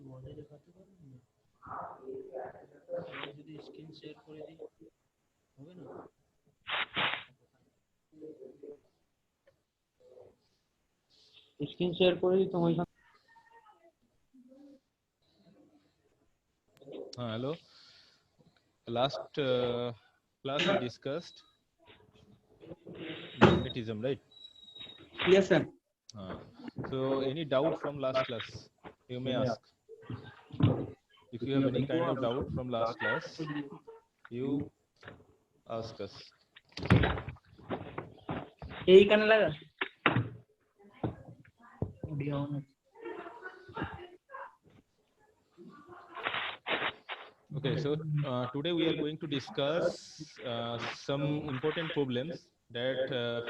বোর্ডে দেখাতে পারবেন না? আমি যদি স্ক্রিন শেয়ার করে দিই হবে না? স্ক্রিন শেয়ার করে দিই তো ওইখানে। Hello. Last class we discussed magnetism, right? Yes, sir. So any doubt from last class? You may ask. If you have any kind of doubt from last class, you ask us. এইখানে লাগা audio on আছে। Okay, so today we are going to discuss some important problems that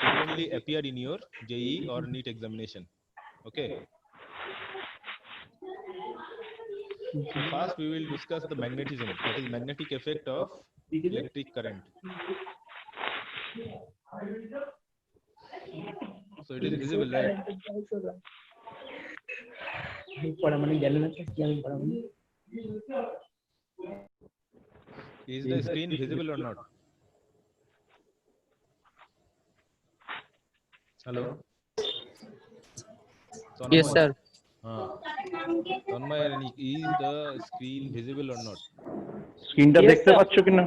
frequently appear in your JEE or NEET examination. Okay. So first we will discuss the magnetism, that is magnetic effect of electric current. So it is visible, right? Is the screen visible or not? Hello? Tanmay. Yes, sir. Tanmay, is the screen visible or not? স্ক্রিনটা দেখতে পাচ্ছ কিনা?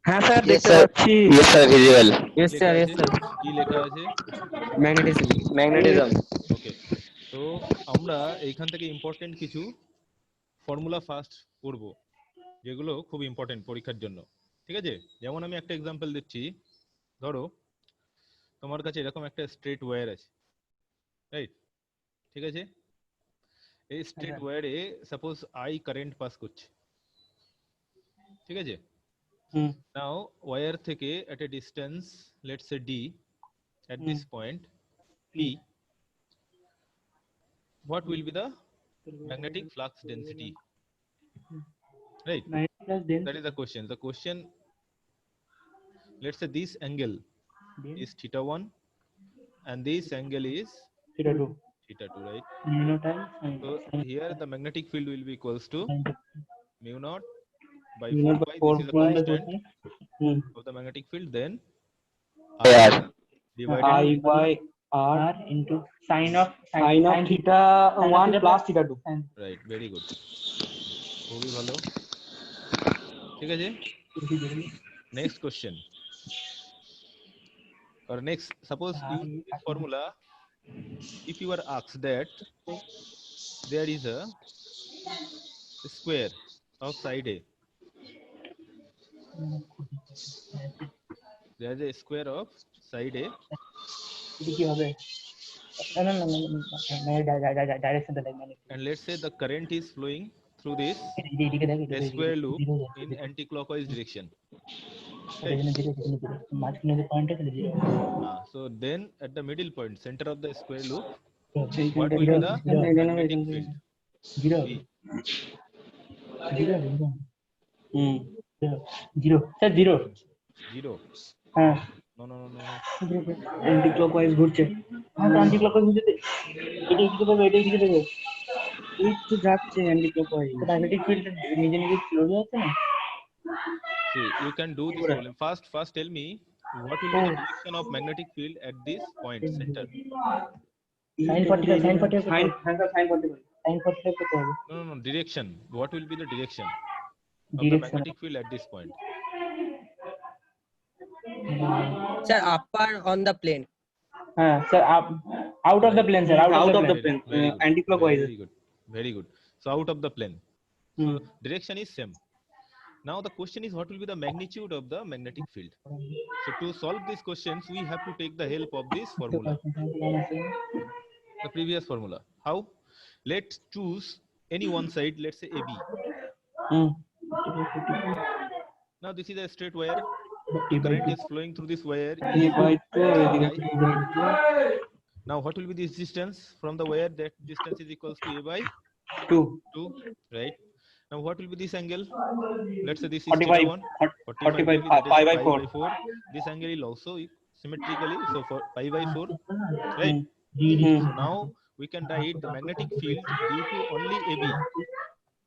হ্যাঁ sir Yes, দেখতে sir. পাচ্ছি। Yes, sir. Visual. Yes, লেখা sir. Yes, আছে? sir. কি লেখা আছে? Magnetism. Magnetism. ওকে, তো আমরা এইখান থেকে ইম্পর্টেন্ট কিছু ফর্মুলা ফার্স্ট পড়ব, যেগুলো খুব ইম্পর্টেন্ট পরীক্ষার জন্য। ঠিক আছে, যেমন আমি একটা এক্সাম্পল দিচ্ছি। ধরো তোমার কাছে এরকম একটা স্ট্রেট ওয়্যার আছে, রাইট? ঠিক আছে, এই স্ট্রেট ওয়্যারে সাপোজ আই কারেন্ট পাস করছে। ঠিক আছে, নাও ওয়্যার থেকে at a distance, let's say d, at this point p, what will be the magnetic flux density? Right, that is the question. The question, let's say this angle is theta 1 and this angle is theta 2, right? mu naught So here the magnetic field will be equals to mu naught by mu 4 naught pi. by 4 This is the pi constant of the magnetic field. Then R. divided I by r into sin of theta 1 plus theta 2. right, very good, খুবই ভালো। ঠিক আছে, next question, or next, suppose use this formula. If you are asked that there is a square of side A, there is a square of side A, এটা কি হবে? না না না ডাইরেকশনটা দেখ মানে and let's say the current is flowing through this এইদিকে দেখ a square loop in anti-clockwise direction. এখানে দিকে মাঝখানে যে পয়েন্ট আছে যে So then at the middle point, center of the square loop, সেইখানটা what will be the magnetic field? Zero B. Zero zero sir zero Zero. হ্যাঁ No. Anti clockwise ঘুরছে। হ্যাঁ anti clockwise ঘুরছে, এটা দিকে দেবে, এটা দিকে দেবে, এই তো যাচ্ছে অ্যান্টি ক্লকওয়াইজ। ম্যাগনেটিক ফিল্ড নিজে নিজে স্লো হয়ে যাচ্ছে না। See, you can do this problem. First tell me what will be the direction of magnetic field at this point center. sin 45 sin 45 sin 45 করতে হবে। No, direction. What will be the direction of the Direction. magnetic field at this point? Sir, upper on the plane. হ্যাঁ sir out of the plane sir, out of the plane, anti clockwise. Very good. So out of the plane. So direction is same. Now the question is, what will be the magnitude of the magnetic field? So to solve these questions, we have to take the help of this formula, the previous formula. How? Let's choose any one side, let's say AB. Now this is a straight wire. Current is flowing through this wire. Now what will be this distance from the wire? That distance is equals to A by 2, right? Now what will be this angle? Let's say this is 45, 5 by 4. This angle is also symmetrically, so for pi by 4, right? So now we can write the magnetic field due to only AB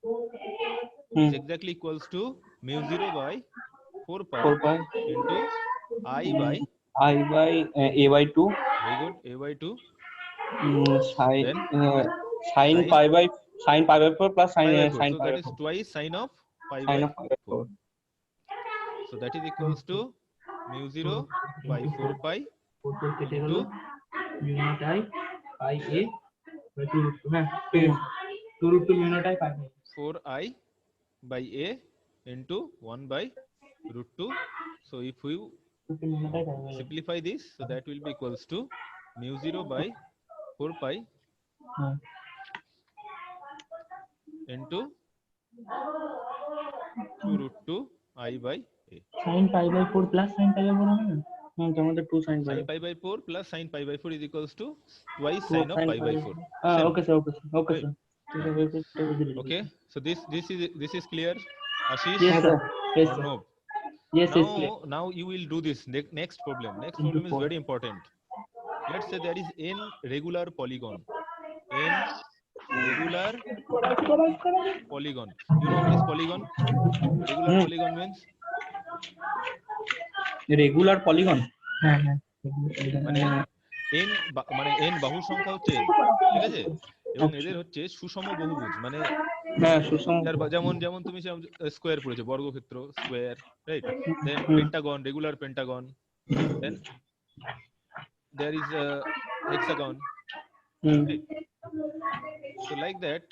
is exactly equals to mu 0 by 4 pi 4 pi into I by, I by a by 2 very good, a by 2, sin then sin sin pi by 4 plus pi by 4. sin So pi that by is 4 twice sin of pi sin by of pi by 4. 4. So that is equals to mu 0 by 4 pi into mu naught I pi a by 2 root 2 হ্যাঁ 2 root 2 mu naught I pi a 4i by a into 1 by root 2. So if we mu naught I pi a simplify this, so that will be equals to mu 0 by 4 pi হ্যাঁ into 2 root 2 I by a. sin pi by 4 plus sin pi by 4 হবে না আমাদের 2 sin pi Sin pi by 4 plus sin pi by 4 is equals to twice 2 sin of sin pi by 4. Same. okay sir okay Right. sir Okay. So this is clear, Ashish yes sir yes or sir no? yes yes clear. Now you will do this next problem. Next Into problem is 4. very important. Let's say there is n regular polygon. N regular polygon. You know what is polygon? Regular polygon means regular polygon হ্যাঁ হ্যাঁ মানে n মানে n বাহু সংখ্যা হচ্ছে n, ঠিক আছে, এবং এদের হচ্ছে সুষম বহুভুজ, মানে হ্যাঁ সুষম যেমন যেমন তুমি স্কোয়ার পড়েছো, বর্গক্ষেত্র square, right, then pentagon, regular pentagon, then there is a hexagon, right? So like that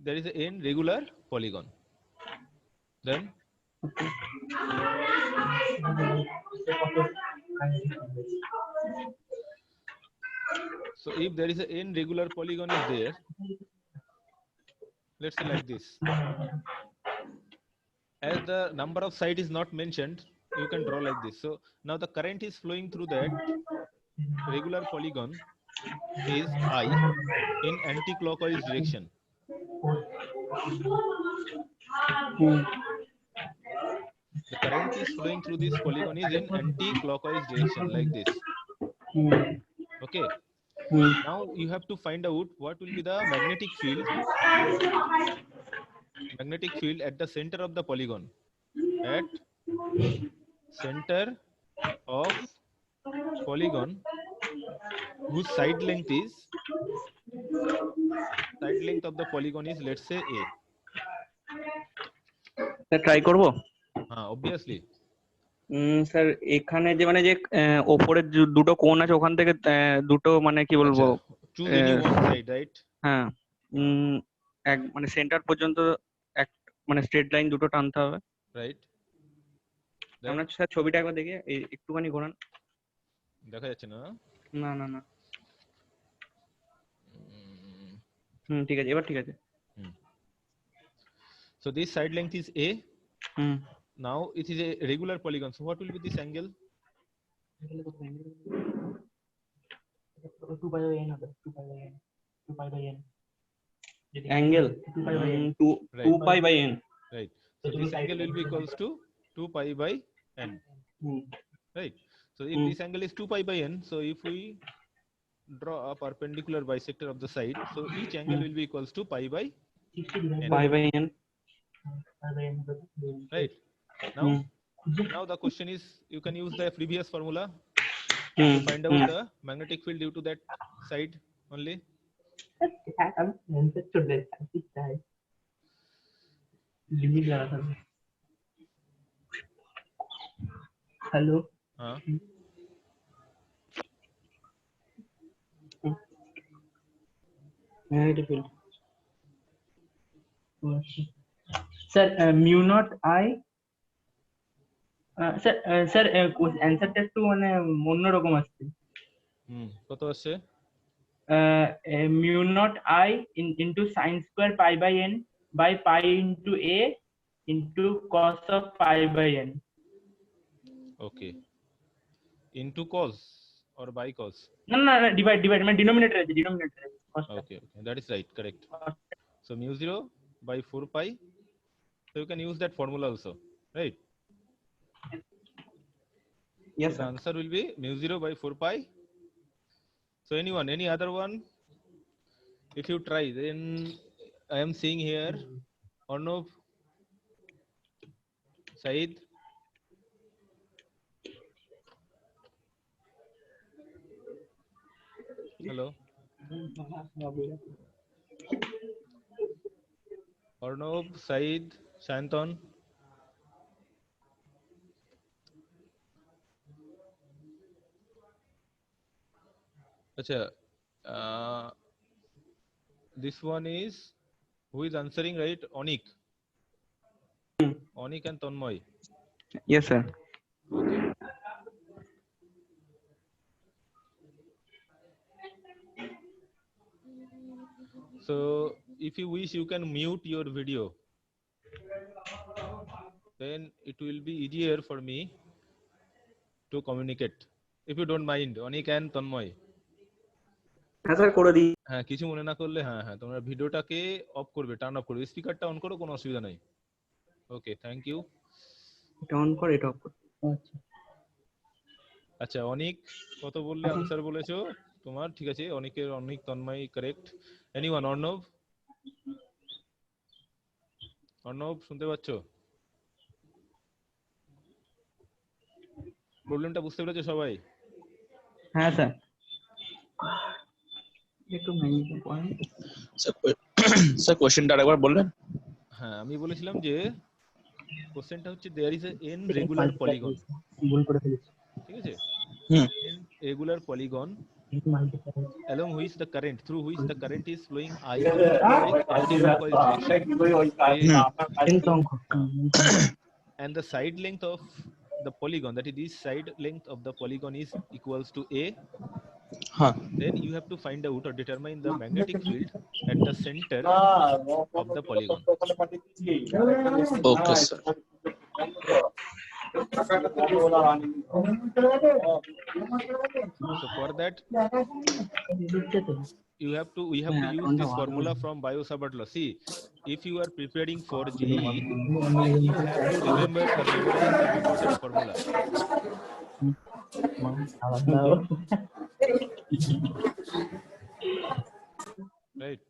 there is a n regular polygon. Then so if there is a n regular polygon is there, let's say like this, as the number of side is not mentioned, you can draw like this. So now the current is flowing through that regular polygon is I in anti-clockwise direction. The current is flowing through this polygon is in anti-clockwise direction like this. Okay. Now you have to find out what will be the magnetic field at the center of the polygon. At center of polygon whose side length of the polygon is, let's say, a. Try করব Obviously. Sir এখানে যে মানে যে ওপরের দুটো কোণ আছে ওখান থেকে দুটো মানে কি বলবো Choose any one side, right? হ্যাঁ এক মানে সেন্টার পর্যন্ত এক মানে স্ট্রেট লাইন দুটো টানতে হবে, Right. আমরা স্যার ছবিটা একবার দেখি একটুখানি ঘোরান, দেখা যাচ্ছে না? না না না ঠিক আছে এবার ঠিক আছে। So this side length is a. Hmm Now it is a regular polygon. So what will be this angle? 2 pi by n হবে 2 pi by n 2 pi by n angle 2 pi by n 2 pi by n Right. So this angle will be equals to 2 pi by n. Right. So if this angle is 2 pi by n, so if we draw a perpendicular bisector of the side, so each angle will be equals to pi by 60 divided pi by n pi by n right. Now the question is, you can use the previous formula to find out the magnetic field due to that side only. আমি answer চলে আসছি তাই limit লাগাতে হবে। Hello magnetic field sir mu not I sir sir অ্যানসারটা একটু মানে অন্যরকম আসছে। কত আসছে? Mu not I into sine square pi by n by pi into a into cos of pi by n. Okay. Into cos or by cos? না না না ডিভাইড মানে ডিনোমিনেটর আছে Okay, that is right, correct. So mu 0 by 4 pi. So you can use that formula also, right? yes So the answer will be mu 0 by 4 pi. So any other one? If you try, then I am seeing here Arnav, Said. Hello. Arnav, Said, Shanton. Acha, this one is, who is answering, right? Onik. Onik and Tanmoy. Yes, sir. Okay. So, if you wish, you can mute your video. Then it will be easier for me to communicate. If you don't mind, Onik and Tanmoy. হ্যাঁ sir করে দিই। হ্যাঁ, কিছু মনে না করলে হ্যাঁ হ্যাঁ তোমরা ভিডিওটাকে অফ করবে, টার্ন অফ করবে, স্পিকারটা অন করো, কোনো অসুবিধা নাই। ওকে, থ্যাংক ইউ। এটা অন করে এটা অফ করে। আচ্ছা আচ্ছা, অনিক কত বললে আনসার বলেছো তোমার? ঠিক আছে, অনিকের অনিক তন্ময় কারেক্ট। এনিওয়ান? অর্ণব, অর্ণব শুনতে পাচ্ছো? প্রবলেমটা বুঝতে পেরেছো সবাই? হ্যাঁ স্যার। একটু ম্যানেজ করেন স্যার। কোশ্চেনটা আরেকবার বললেন? হ্যাঁ, আমি বলেছিলাম যে কোশ্চেনটা হচ্ছে there is an regular polygon. ভুল করে ফেলেছি। ঠিক আছে, hmm. N regular polygon along which the current, through which the current is flowing I in anti-clockwise direction, and the side length of the polygon, that is this side length of the polygon, is equals to A. Then you have to find out or determine the magnetic field at the center of the polygon. Okay, sir. So for that we have to use this formula from Biot-Savart law. See, if you are preparing for JEE, then you have to remember or memorize some important formula. Right?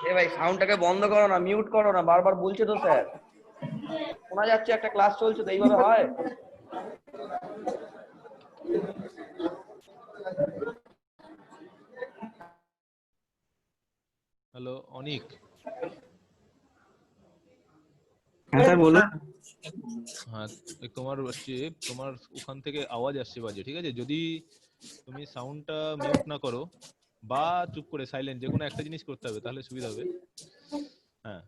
এ ভাই সাউন্ডটাকে বন্ধ করো না, mute করো না, বারবার বলছে তো sir. শোনা যাচ্ছে একটা ক্লাস চলছে, তো এইভাবে হয়? হ্যালো অনিক। হ্যাঁ স্যার বলুন। হ্যাঁ, তোমার হচ্ছে তোমার ওখান থেকে আওয়াজ আসছে বাজে। ঠিক আছে, যদি তুমি সাউন্ডটা মিউট না করো বা চুপ করে সাইলেন্ট, যে কোনো একটা জিনিস করতে হবে, তাহলে সুবিধা হবে। হ্যাঁ,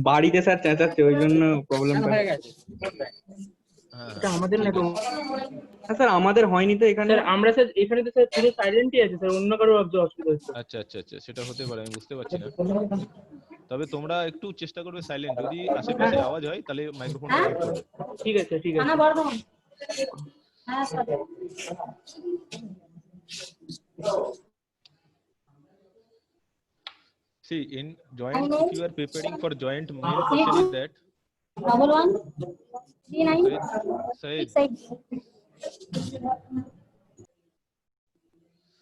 বাড়িতে স্যার চেঁচাচ্ছে, ওই জন্য প্রবলেমটা হয়ে গেছে। হ্যাঁ এটা আমাদের না তো। হ্যাঁ স্যার, আমাদের হয়নি তো এখানে। স্যার আমরা স্যার এখানে তো স্যার পুরো সাইলেন্টই আছে স্যার, অন্য কারো অসুবিধা হচ্ছে। আচ্ছা আচ্ছা আচ্ছা, সেটা হতে পারে, আমি বুঝতে পারছি না। তবে তোমরা একটু চেষ্টা করবে সাইলেন্ট, যদি আশেপাশে আওয়াজ হয় তাহলে মাইক্রোফোনটা মিউট করবে। ঠিক আছে ঠিক আছে। See, in joint, if you are preparing for joint, main question is that Double 1 39 Said,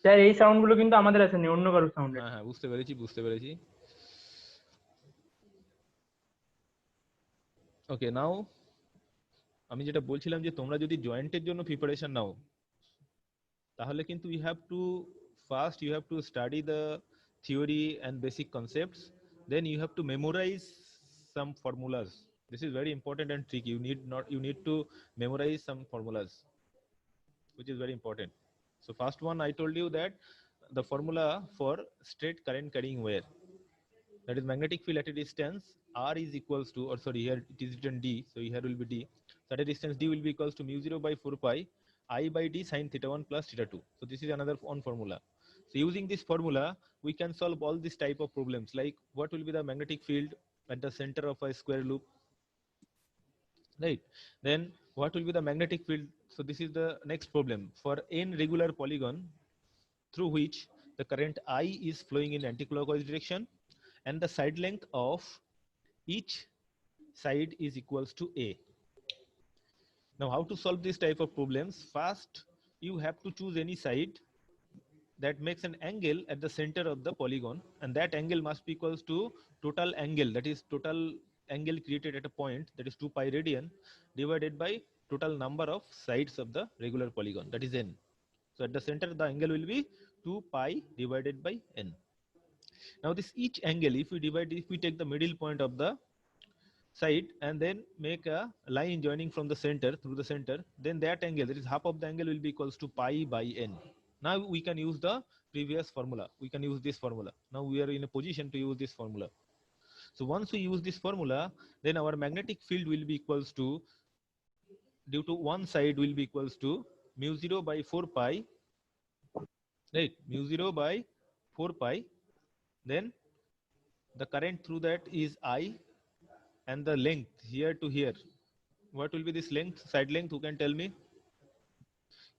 sir এই সাউন্ড গুলো কিন্তু আমাদের আসেনি, অন্য কারো সাউন্ড। হ্যাঁ হ্যাঁ বুঝতে পেরেছি বুঝতে পেরেছি। ওকে, নাও আমি যেটা বলছিলাম যে তোমরা যদি জয়েন্টের জন্য প্রিপারেশন নাও, তাহলে কিন্তু you have to study the theory and basic concepts, then you have to memorize some formulas. This is very important and tricky. You need to memorize some formulas, which is very important. So first one, I told you that the formula for straight current carrying wire, that is magnetic field at a distance r is equals to, or sorry, here it is written d, so here will be d. So at a distance d will be equals to mu 0 by 4 pi I by d sin theta 1 plus theta 2. So this is another one formula. So using this formula, we can solve all this type of problems, like what will be the magnetic field at the center of a square loop, right? Then what will be the magnetic field? So this is the next problem for n regular polygon through which the current I is flowing in anti-clockwise direction, and the side length of each side is equals to A. Now, how to solve this type of problems? First, you have to choose any side that makes an angle at the center of the polygon, and that angle must be equals to total angle, that is total angle created at a point, that is 2 pi radian, divided by total number of sides of the regular polygon, that is n. So at the center the angle will be 2 pi divided by n. Now this each angle, if we take the middle point of the side and then make a line joining from the center through the center, then that angle, that is half of the angle, will be equals to pi by n. Now we can use the previous formula. We can use this formula. Now we are in a position to use this formula. So once we use this formula, then our magnetic field will be equals to, due to one side will be equals to mu 0 by 4 pi, right? Mu 0 by 4 pi. Then the current through that is I, and the length here to here. What will be this length, side length? Who can tell me?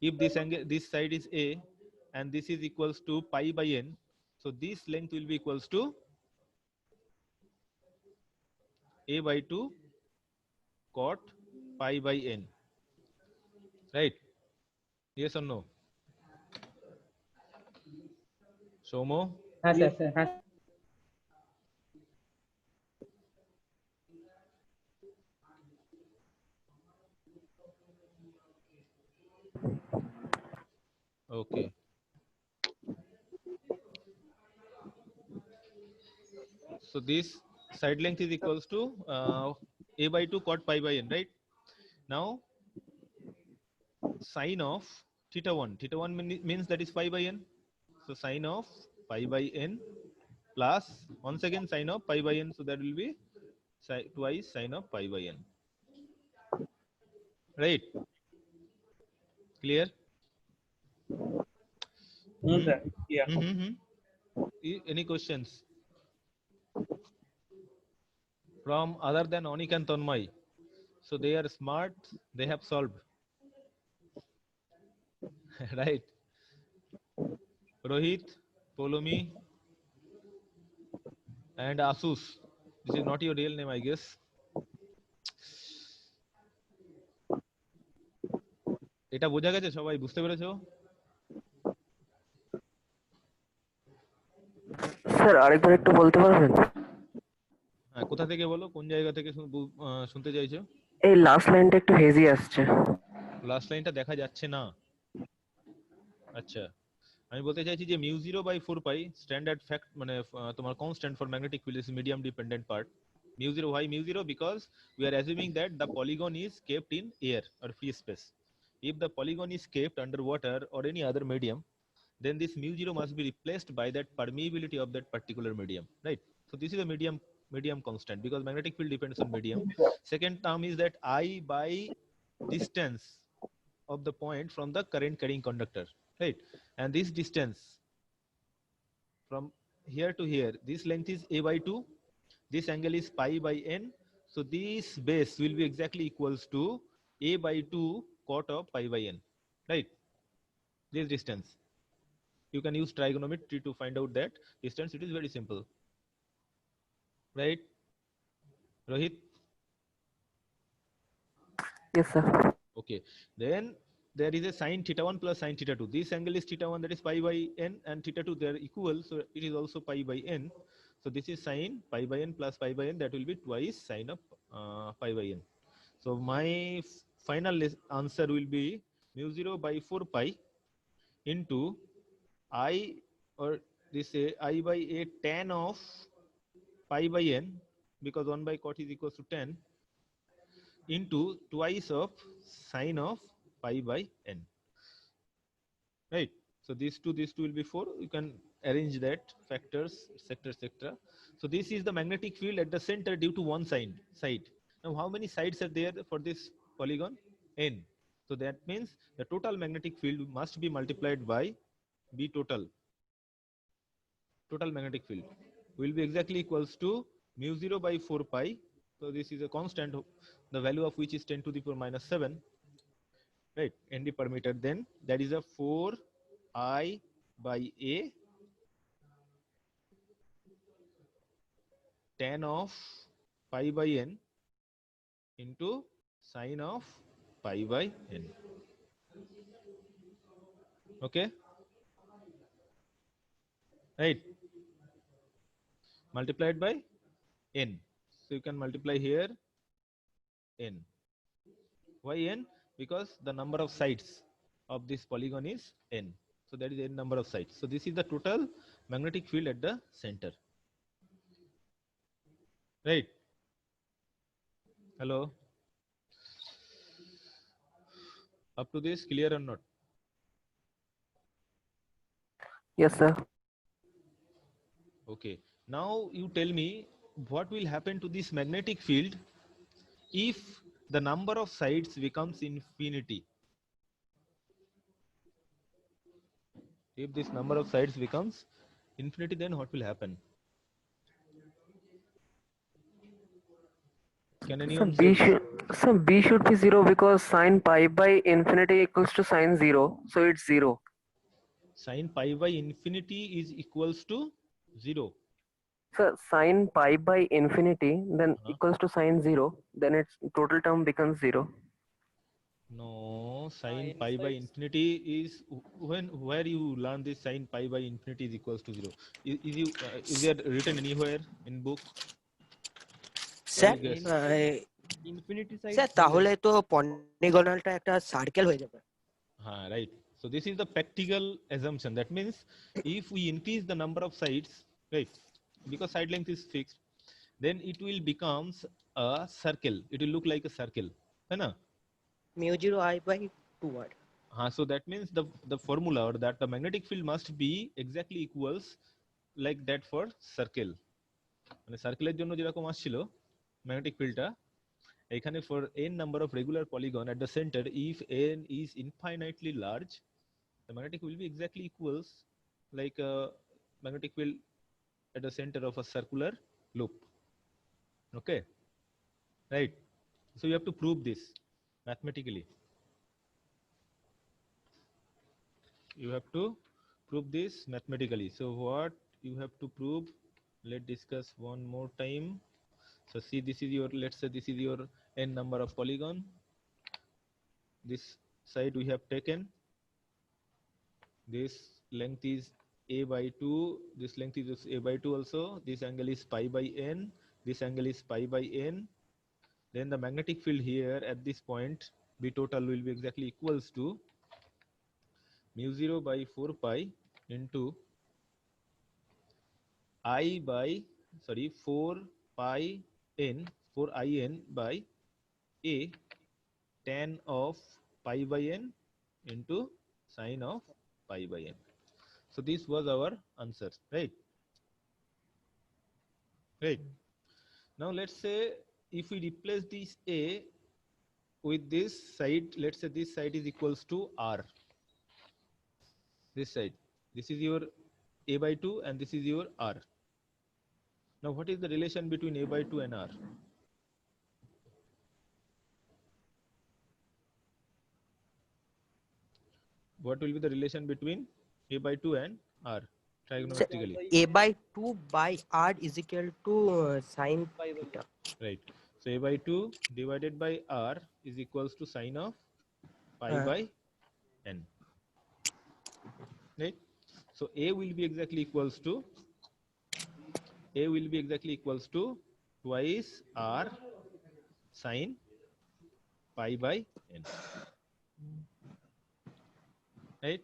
If this angle, this side is A, and this is equals to pi by n, so this length will be equals to A by 2 cot pi by n, right? Yes or no? Somo? हाँ sir हाँ Okay. So this side length is equals to A by 2 cot pi by n, right? Now sine of theta 1. Theta 1 means that is pi by n. So sine of pi by n plus once again sine of pi by n. So that will be twice sine of pi by n. Right? Clear? no sir yeah Any questions from other than Onik and Tanmay? So they are smart. They have solved. Right? Rohit, Polomi, and Asus. This is not your real name, I guess. এটা বোঝা গেছে, সবাই বুঝতে পেরেছো? Sir আরেকবার একটু বলতে পারবেন? হ্যাঁ, কোথা থেকে বলো, কোন জায়গা থেকে শুনতে চাইছো? এই লাস্ট লাইনটা একটু হেজি আসছে। লাস্ট লাইনটা দেখা যাচ্ছে না। আচ্ছা, আমি বলতে চাইছি যে mu 0 by 4 pi standard fact, মানে তোমার constant for magnetic field is medium dependent part. Mu 0, why mu 0? Because we are assuming that the polygon is kept in air or free space. If the polygon is kept under water or any other medium, then this mu 0 must be replaced by that permeability of that particular medium, right? So this is a medium constant, because magnetic field depends on medium. Second term is that I by distance of the point from the current carrying conductor, right? And this distance from here to here, this length is A by 2, this angle is pi by n, so this base will be exactly equals to A by 2 cot of pi by n, right? This distance, you can use trigonometry to find out that distance. It is very simple, right? Rohit? Yes sir. Okay, then there is a sine theta 1 plus sine theta 2. This angle is theta 1, that is pi by n, and theta 2, they are equal, so it is also pi by n. So this is sine pi by n plus pi by n, that will be twice sine of pi by n. So my final answer will be mu 0 by 4 pi into I, or this I by a tan of pi by n, because 1 by cot is equals to 10, into twice of sine of pi by n, right? So these two will be 4. You can arrange that factors, etc. So this is the magnetic field at the center due to one side. Now how many sides are there for this polygon? N. So that means the total magnetic field must be multiplied by B total. Total magnetic field will be exactly equals to mu 0 by 4 pi. So this is a constant, the value of which is 10 to the power minus 7, right? Nd per meter. Then that is a 4 I by A tan of pi by n into sine of pi by n. Okay, right? Multiplied by n. So you can multiply here n. Why n? Because the number of sides of this polygon is n. So that is n number of sides. So this is the total magnetic field at the center. Right? Hello? Up to this, clear or not? Yes, sir. Okay. Now you tell me what will happen to this magnetic field if the number of sides becomes infinity. If this number of sides becomes infinity, then what will happen? Can So anyone say this? B should be 0 because sine pi by infinity equals to sine 0. So it's 0. Sine pi by infinity is equals to 0. So sine pi by infinity then Uh-huh. equals to sine 0. Then its total term becomes 0. No, sine pi by infinity is where you learn this sine pi by infinity is equals to 0. Is there written anywhere in book? Sir Guess. Infinity side sir তাহলে তো পলিগনালটা একটা circle হয়ে যাবে Right. So this is the practical assumption. That means if we increase the number of sides, right, because side length is fixed, then it will becomes a circle. It will look like a circle. है ना? μ0I/2r. So that means the formula or that the magnetic field must be exactly equals like that for circle. মানে সার্কেলের জন্য যেরকম আসছিল magnetic ফিল্ডটা এখানে for n number of regular polygon at the center, if n is infinitely large, the magnetic will be exactly equals like a magnetic field at the center of a circular loop. Okay, right? So you have to prove this mathematically. You have to prove this mathematically. So what you have to prove, let's discuss one more time. So see, this is your, let's say this is your n number of polygon. This side we have taken, this length is a by 2, this length is a by 2 also, this angle is pi by n, this angle is pi by n. Then the magnetic field here at this point B total will be exactly equals to mu0 by 4 pi into 4 pi n, 4 in by a tan of pi by n into sine of pi by n. So this was our answer, right? Right. Now let's say if we replace this a with this side, let's say this side is equals to r. This side, this is your a by 2 and this is your r. Now what is the relation between a by 2 and r? What will be the relation between a by 2 and r trigonometrically? a/2 by r is equal to sin theta. Right. So a by 2 divided by r is equals to sine of pi by n. Right. So a will be exactly equals to twice r sine pi by n. Right.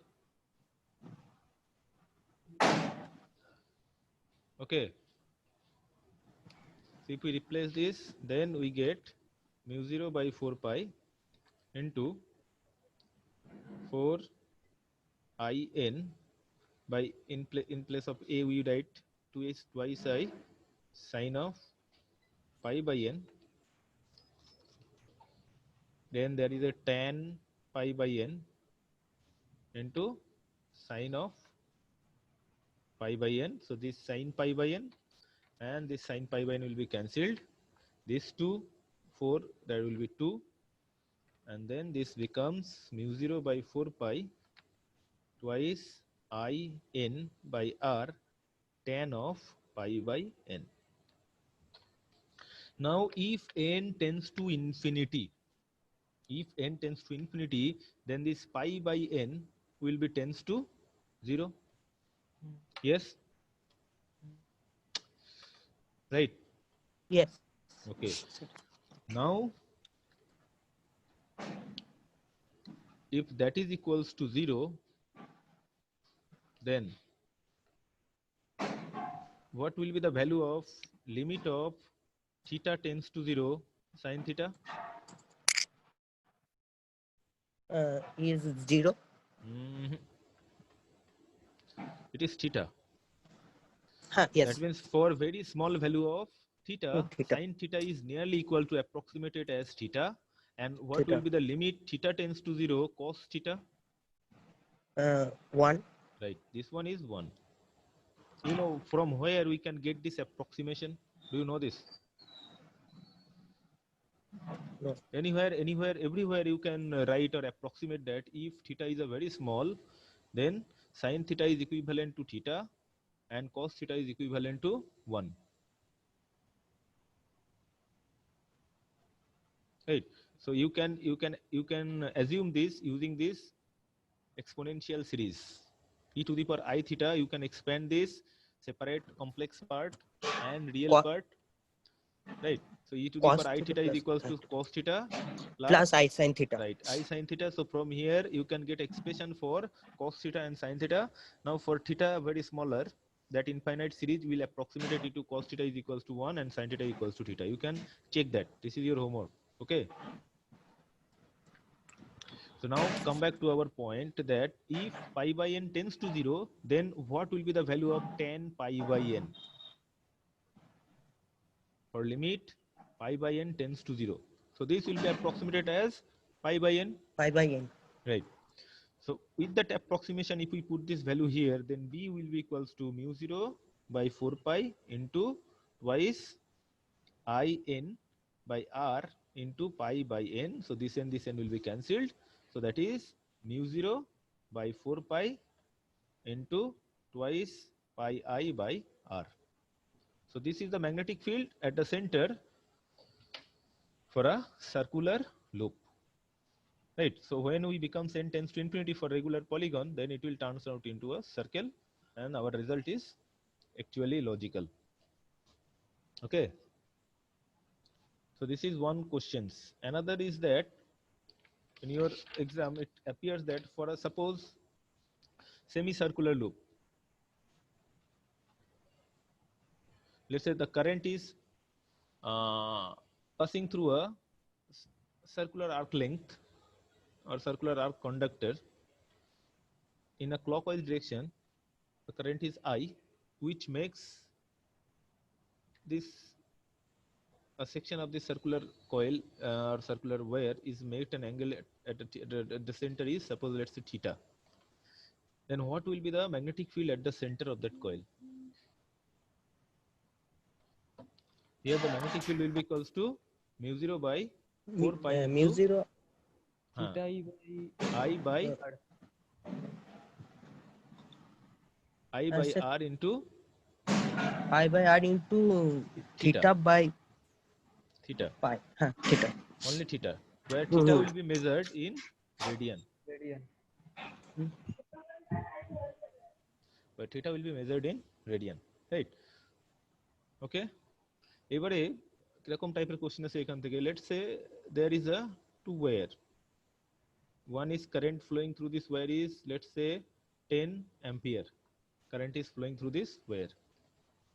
Okay. So if we replace this, then we get mu0 by 4 pi into 4 in by in place of a we write twice I sine of pi by n. Then there is a tan pi by n into sine of pi by n. So this sine pi by n and this sine pi by n will be cancelled. This 2, 4, there will be 2. And then this becomes mu0 by 4 pi twice I n by r tan of pi by n. Now if n tends to infinity, then this pi by n will be tends to 0. Yes? Right. Yes. Okay. Now, if that is equals to 0, then what will be the value of limit of theta tends to 0 sine theta? Is 0. Mhm. It is theta. Yes. That means for very small value of theta, Theta. sine theta is nearly equal to approximated as theta. And what Theta. will be the limit theta tends to 0 cos theta? 1. Right. This one is 1. You know from where we can get this approximation? Do you know this? No. Anywhere, everywhere you can write or approximate that if theta is a very small, then sine theta is equivalent to theta and cos theta is equivalent to 1. Right. So you can assume this using this exponential series. E to the power I theta, you can expand this, separate complex part and real Co- part. Right. So e to the Cos power I theta theta is plus equals to I cos theta plus I sin theta. right, I sin theta. So from here you can get expression for cos theta and sin theta. Now for theta very smaller, that infinite series will approximate it to cos theta is equals to 1 and sin theta equals to theta. You can check that. This is your homework. Okay. So now come back to our point that if pi by n tends to 0, then what will be the value of tan pi by n? For limit pi by n tends to 0. So this will be approximated as pi by n. Pi by n. Right. So with that approximation, if we put this value here, then b will be equals to mu 0 by 4 pi into twice I n by r into pi by n. So this and this n will be cancelled. So that is mu 0 by 4 pi into twice pi I by r. So this is the magnetic field at the center for a circular loop. Right. So when we become n tends to infinity for regular polygon, then it will turn out into a circle and our result is actually logical. Okay. So this is one question. Another is that in your exam, it appears that for a suppose semicircular loop, let's say the current is passing through a circular arc length or circular arc conductor in a clockwise direction. The current is I, which makes this a section of the circular coil or circular wire is made an angle at the center is suppose let's say theta. Then what will be the magnetic field at the center of that coil? Here the magnetic field will be equals to mu 0 by 4 pi Mu into 0 I by sir, r into pi by r into theta by theta. pi. Theta. Only theta. Where theta will be measured in radian. Where theta will be measured in radian. Right? Okay. এবারে কিরকম টাইপের question আছে এখান থেকে let's say there is a two wire. One is current flowing through this wire is let's say 10 ampere. Current is flowing through this wire.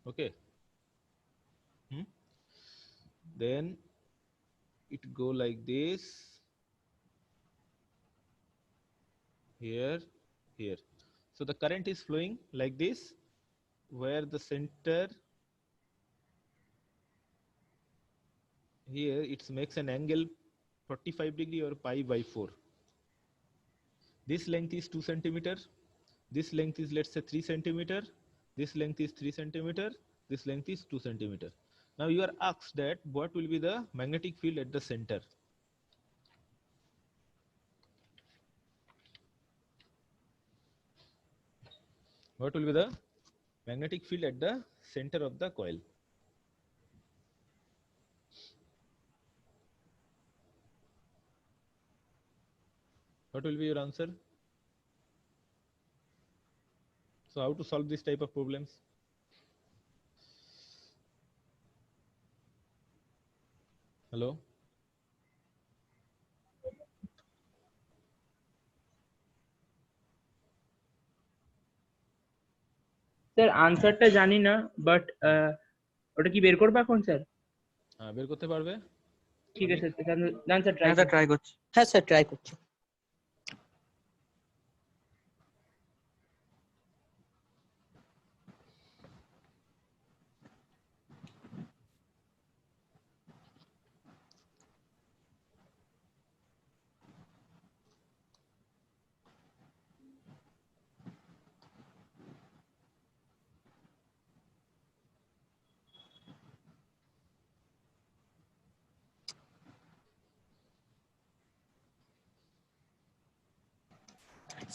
Okay. Then it go like this, here, here. So the current is flowing like this, where the center here it makes an angle 45 degree or pi by 4. This length is 2 centimeter. This length is let's say 3 centimeter. This length is 3 centimeter. This length is 2 centimeter. Now you are asked that what will be the magnetic field at the center. What will be the magnetic field at the center of the coil? What will be your answer? So how to solve this type of problems? Hello, sir আনসারটা জানি না, but ওটা কি বের করবো এখন sir? হ্যাঁ বের করতে পারবে? ঠিক আছে sir, done sir try try করছি। হ্যাঁ স্যার ট্রাই করছি।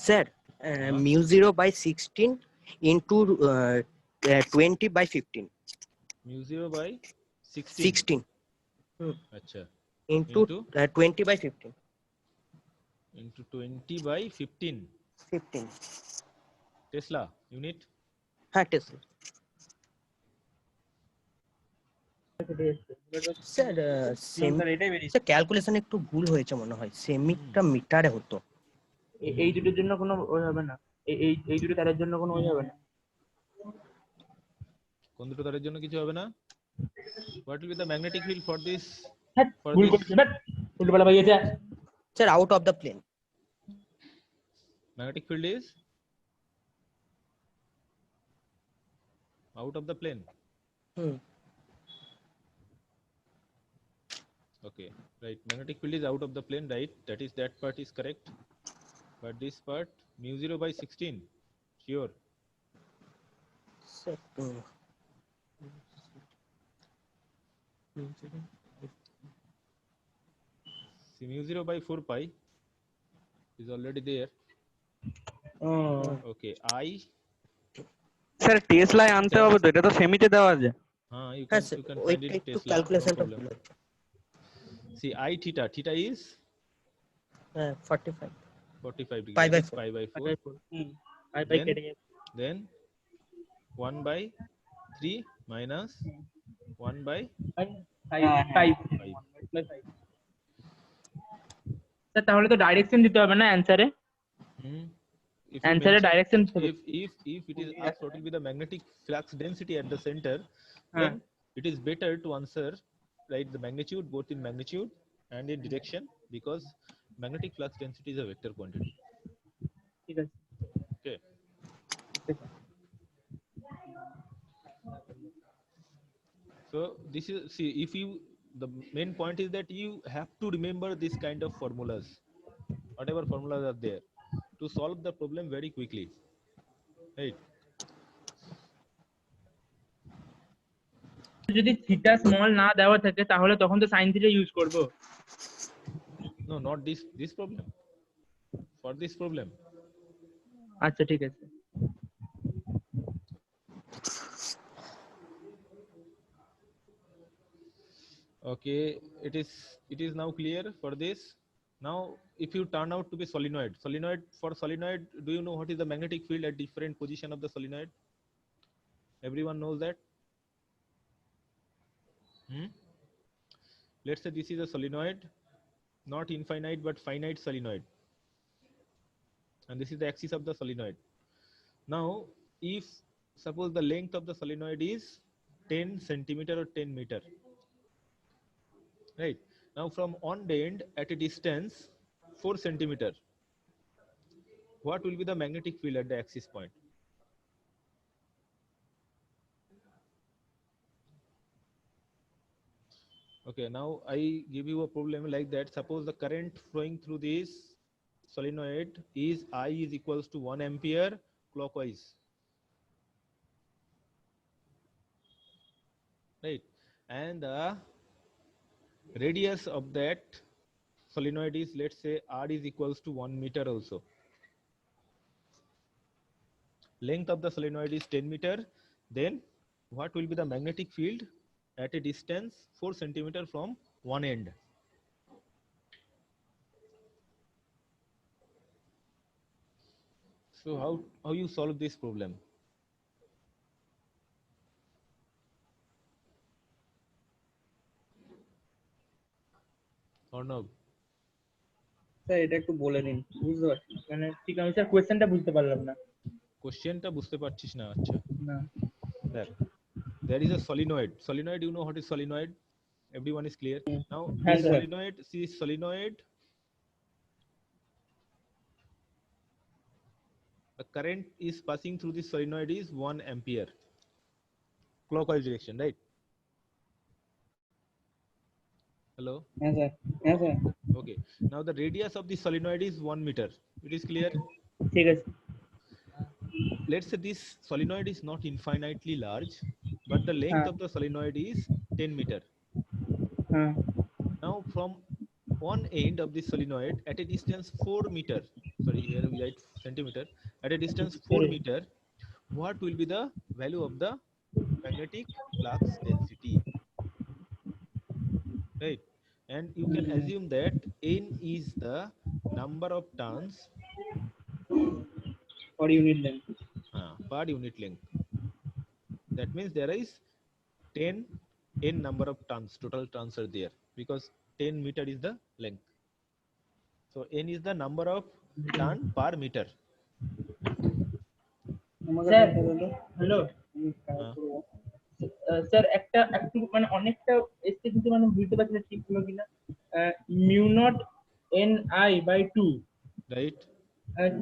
স্যার mu 0/16 into 20/15 মিউ 0/16 16 আচ্ছা into Into? 20/15 into 20/15 15 Tesla unit. হ্যাঁ টেসলা। স্যার স্যার এটাই বেরিয়েছে। স্যার ক্যালকুলেশন একটু ভুল হয়েছে মনে হয়, সেমিটা মিটারে হতো। এই দুটোর জন্য কোনো ওই হবে না, এই দুটো তারের জন্য কোনো ওই হবে না। কোন দুটো তারের জন্য কিছু হবে না? What will be the magnetic field for this? হ্যাঁ, For ভুল this- করছে, বাট উল্টোপাল্টা পাইয়েছে। Sir out of the plane. Magnetic field is out of the plane. Okay, right. Magnetic field is out of the plane, right? That part is correct. But this part, mu 0/16, sure. Sir See, mu 0/4 pi is already there. Okay, I. Sir টেসলায় আনতে হবে তো, এটা তো সেমিতে দেওয়া আছে। You হ্যাঁ can sir find ওইটা it একটু Tesla, no ক্যালকুলেশনটা problem. ভুল হচ্ছে। See, I theta is 45 45 degree. Pi by that is 4. pi by 4. I pi Then- কেটে যাবে। Then 1/3 minus 1/5. স্যার তাহলে তো ডাইরেকশন দিতে হবে না অ্যানসারে? Hmm. If you অ্যানসারে mention- direction if it is asked what will be the magnetic flux density at the center, Huh. then it is better to answer right the magnitude both in magnitude and in direction, because magnetic flux density is a vector quantity. ঠিক আছে। Okay. So this is, see, if you, the main point is that you have to remember this kind of formulas, whatever formulas are there, to solve the problem very quickly, right? যদি theta small না দেওয়া থাকে তাহলে তখন তো sine theta use করব। No, not this problem. For this problem. আচ্ছা ঠিক আছে। Okay, it is now clear for this. Now if you turn out to be solenoid, for solenoid, do you know what is the magnetic field at different position of the solenoid? Everyone knows that. Let's say this is a solenoid, not infinite but finite solenoid, and this is the axis of the solenoid. Now if suppose the length of the solenoid is 10 centimeter or 10 meter, right? Now from one end at a distance 4 centimeter, what will be the magnetic field at the axis point? Okay, now I give you a problem like that. Suppose the current flowing through this solenoid is I is equals to 1 ampere clockwise, right? And the radius of that solenoid is, let's say, R is equals to 1 meter also. Length of the solenoid is 10 meter. Then what will be the magnetic field at a distance 4 centimeter from one end? So how you solve this problem? Arnab sir এটা একটু বলে দিন, বুঝতে পারছি না। মানে ঠিক আমি স্যার কোয়েশ্চেনটা বুঝতে পারলাম না। কোশ্চেনটা বুঝতে পারছিস না? আচ্ছা না দেখ, there is a solenoid, you know what is solenoid, everyone is clear now. হ্যাঁ This sir solenoid, see solenoid, the current is passing through this solenoid is 1 ampere clockwise direction, right? Hello? হ্যাঁ sir, হ্যাঁ sir, Okay, now the radius of the solenoid is 1 meter. It is clear? ঠিক আছে Let's say this solenoid is not infinitely large, but the length of the solenoid is 10 meter. হ্যাঁ Now from one end of this solenoid at a distance 4 meter, sorry here we write centimeter, at a distance 4 meter, what will be the value of the magnetic flux density, right? And you can assume that n is the number of turns or unit length. per unit length. That means there is 10 n number of turns, total turns are there, because 10 meter is the length. So n is the number of turn per meter. আমাকে sir দেখা গেল hello আমি কাজ হ্যাঁ। করবো। Sir একটা একটু মানে অনেকটা এসছে কিন্তু মানে বুঝতে পারছি না ঠিক হলো কিনা। Mu naught N I by 2 Right?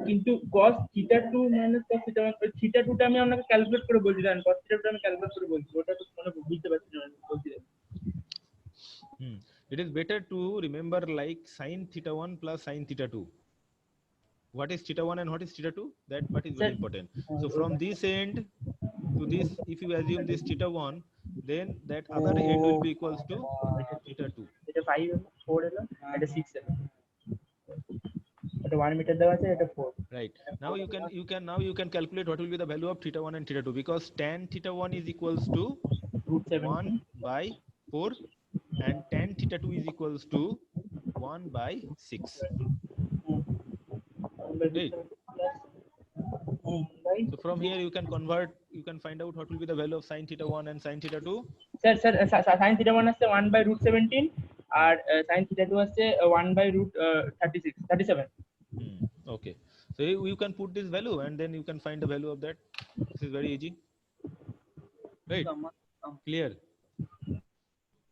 কিন্তু cos theta 2 minus cos theta 1, theta 2 টা আমি আপনাকে ক্যালকুলেট করে বলছি, জানেন cos থিটা 2 টা আমি ক্যালকুলেট করে বলছি, ওটা তো মানে বুঝতে পারছি না বলছি। It is better to remember like sin theta 1 plus sin theta 2. What is theta 1 and what is theta 2? That part is very Sir, important. So from this end to this, if you assume this theta 1, then that other end will be equals to theta 2. এটা 5 এলো 4 এলো এটা 6 এলো, এটা 1 metre দেওয়া আছে, এটা 4। Right. Now you can calculate what will be the value of theta 1 and theta 2, because tan theta 1 is equals to root 7 1 by 4 and tan theta 2 is equals to 1 by 6. Right. So from here you can convert, you can find out what will be the value of sin theta 1 and sin theta 2. Sir sin theta 1 আসছে 1 by root 17 R sin theta 2 আসছে 1 by root 37। Okay. So you can put this value and then you can find the value of that. This is very easy. Right. Clear.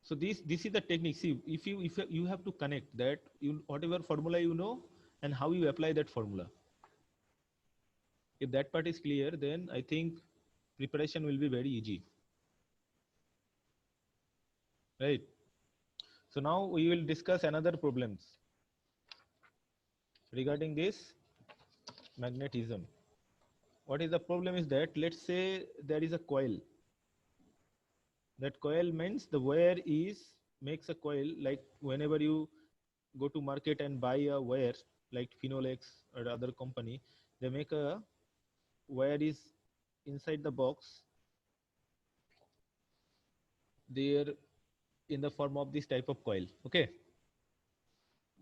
So this is the technique. See, if you have to connect that, you whatever formula you know and how you apply that formula. If that part is clear, then I think preparation will be very easy. Right. So now we will discuss another problems regarding this magnetism. What is the problem is that, let's say there is a coil. That coil means the wire makes a coil, like whenever you go to market and buy a wire like Finolex or other company, they make a wire is inside the box there in the form of this type of coil. Okay,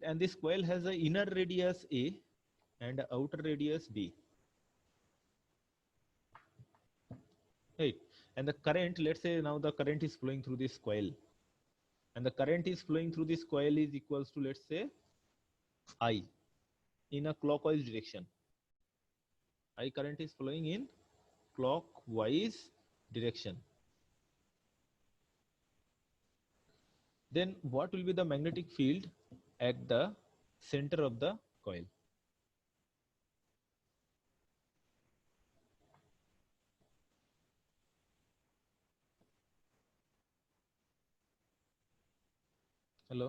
and this coil has an inner radius A and an outer radius B. Right. And the current, let's say now the current is flowing through this coil, and the current is flowing through this coil is equals to, let's say, I in a clockwise direction. I current is flowing in clockwise direction. Then what will be the magnetic field at the center of the coil? Hello?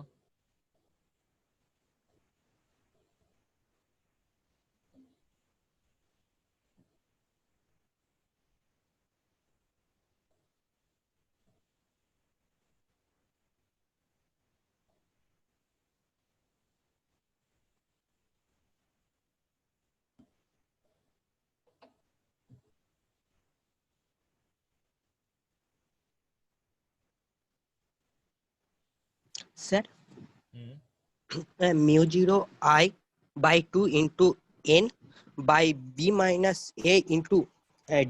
Sir, Hmm. mu 0 I by 2 into n by b minus a into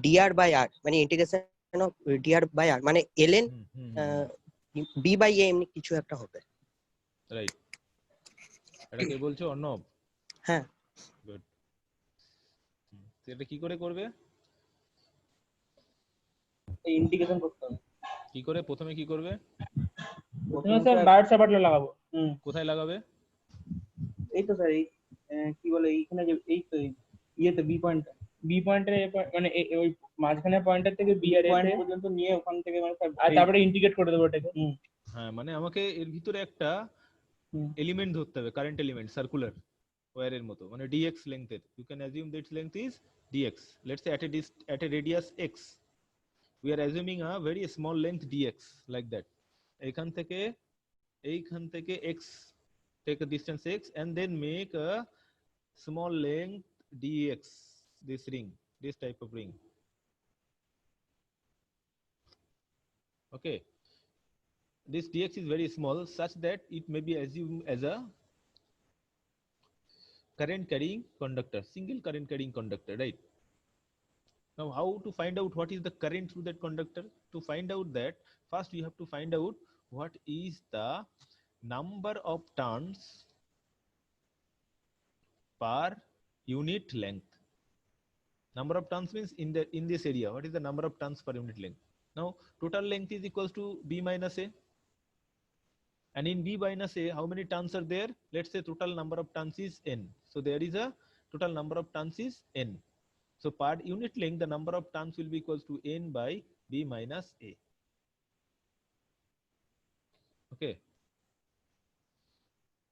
dr by r, মানে integration of dr by r, মানে ln b by a এমনি কিছু একটা হবে। Right. এটা কে বলছো? অর্ণব। হ্যাঁ good. এটা কি করে করবে? ইন্টিগ্রেশন করতে হবে। কি করে প্রথমে কি করবে? প্রথমে স্যার বায়োট স্যাপারটা লাগাবো। কোথায় লাগাবে? এই তো স্যার এই কি বলে এইখানে যে এই তো ইয়েতে বি পয়েন্ট মানে ওই মাঝখানে পয়েন্টার থেকে বি আর পয়েন্ট এ পর্যন্ত নিয়ে ওখান থেকে মানে স্যার আর তারপরে ইন্টিগ্রেট করে দেবো ওটাকে। হ্যাঁ, মানে আমাকে এর ভিতরে একটা এলিমেন্ট ধরতে হবে, কারেন্ট এলিমেন্ট, সার্কুলার ওয়্যারের মতো, মানে dx লেংথের। You can assume that length is dx, let's say at a radius x we are assuming a very small length dx like that. এইখান থেকে x, take a distance x and then make a small length dx, this ring, this type of ring. Okay, this dx is very small such that it may be assumed as a current carrying conductor, single current carrying conductor, right? Now how to find out what is the current through that conductor? To find out that, first we have to find out what is the number of turns per unit length. Number of turns means in this area, what is the number of turns per unit length? Now total length is equals to b minus a, and in b minus a how many turns are there? Let's say total number of turns is n, so there is a total number of turns is n. So per unit length the number of turns will be equals to n by b minus a. Okay,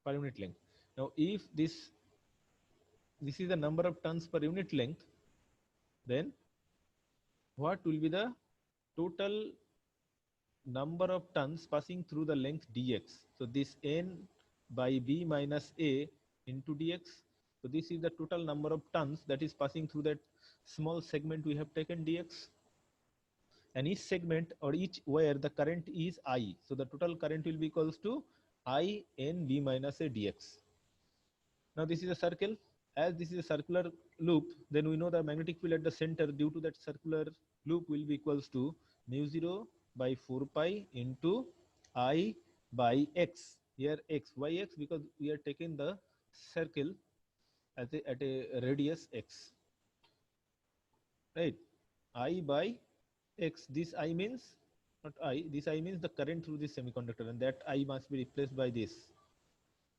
per unit length. Now if this is the number of turns per unit length, then what will be the total number of turns passing through the length dx? So this n by b minus a into dx, so this is the total number of turns that is passing through that small segment we have taken dx, and each segment or each wire the current is I, so the total current will be equals to I n b minus a dx. Now this is a circle. As this is a circular loop, then we know the magnetic field at the center due to that circular loop will be equals to mu 0 by 4 pi into I by x. Here x, why x? Because we are taking the circle at a radius x, right? I by x, this I means not I, this I means the current through this semiconductor, and that I must be replaced by this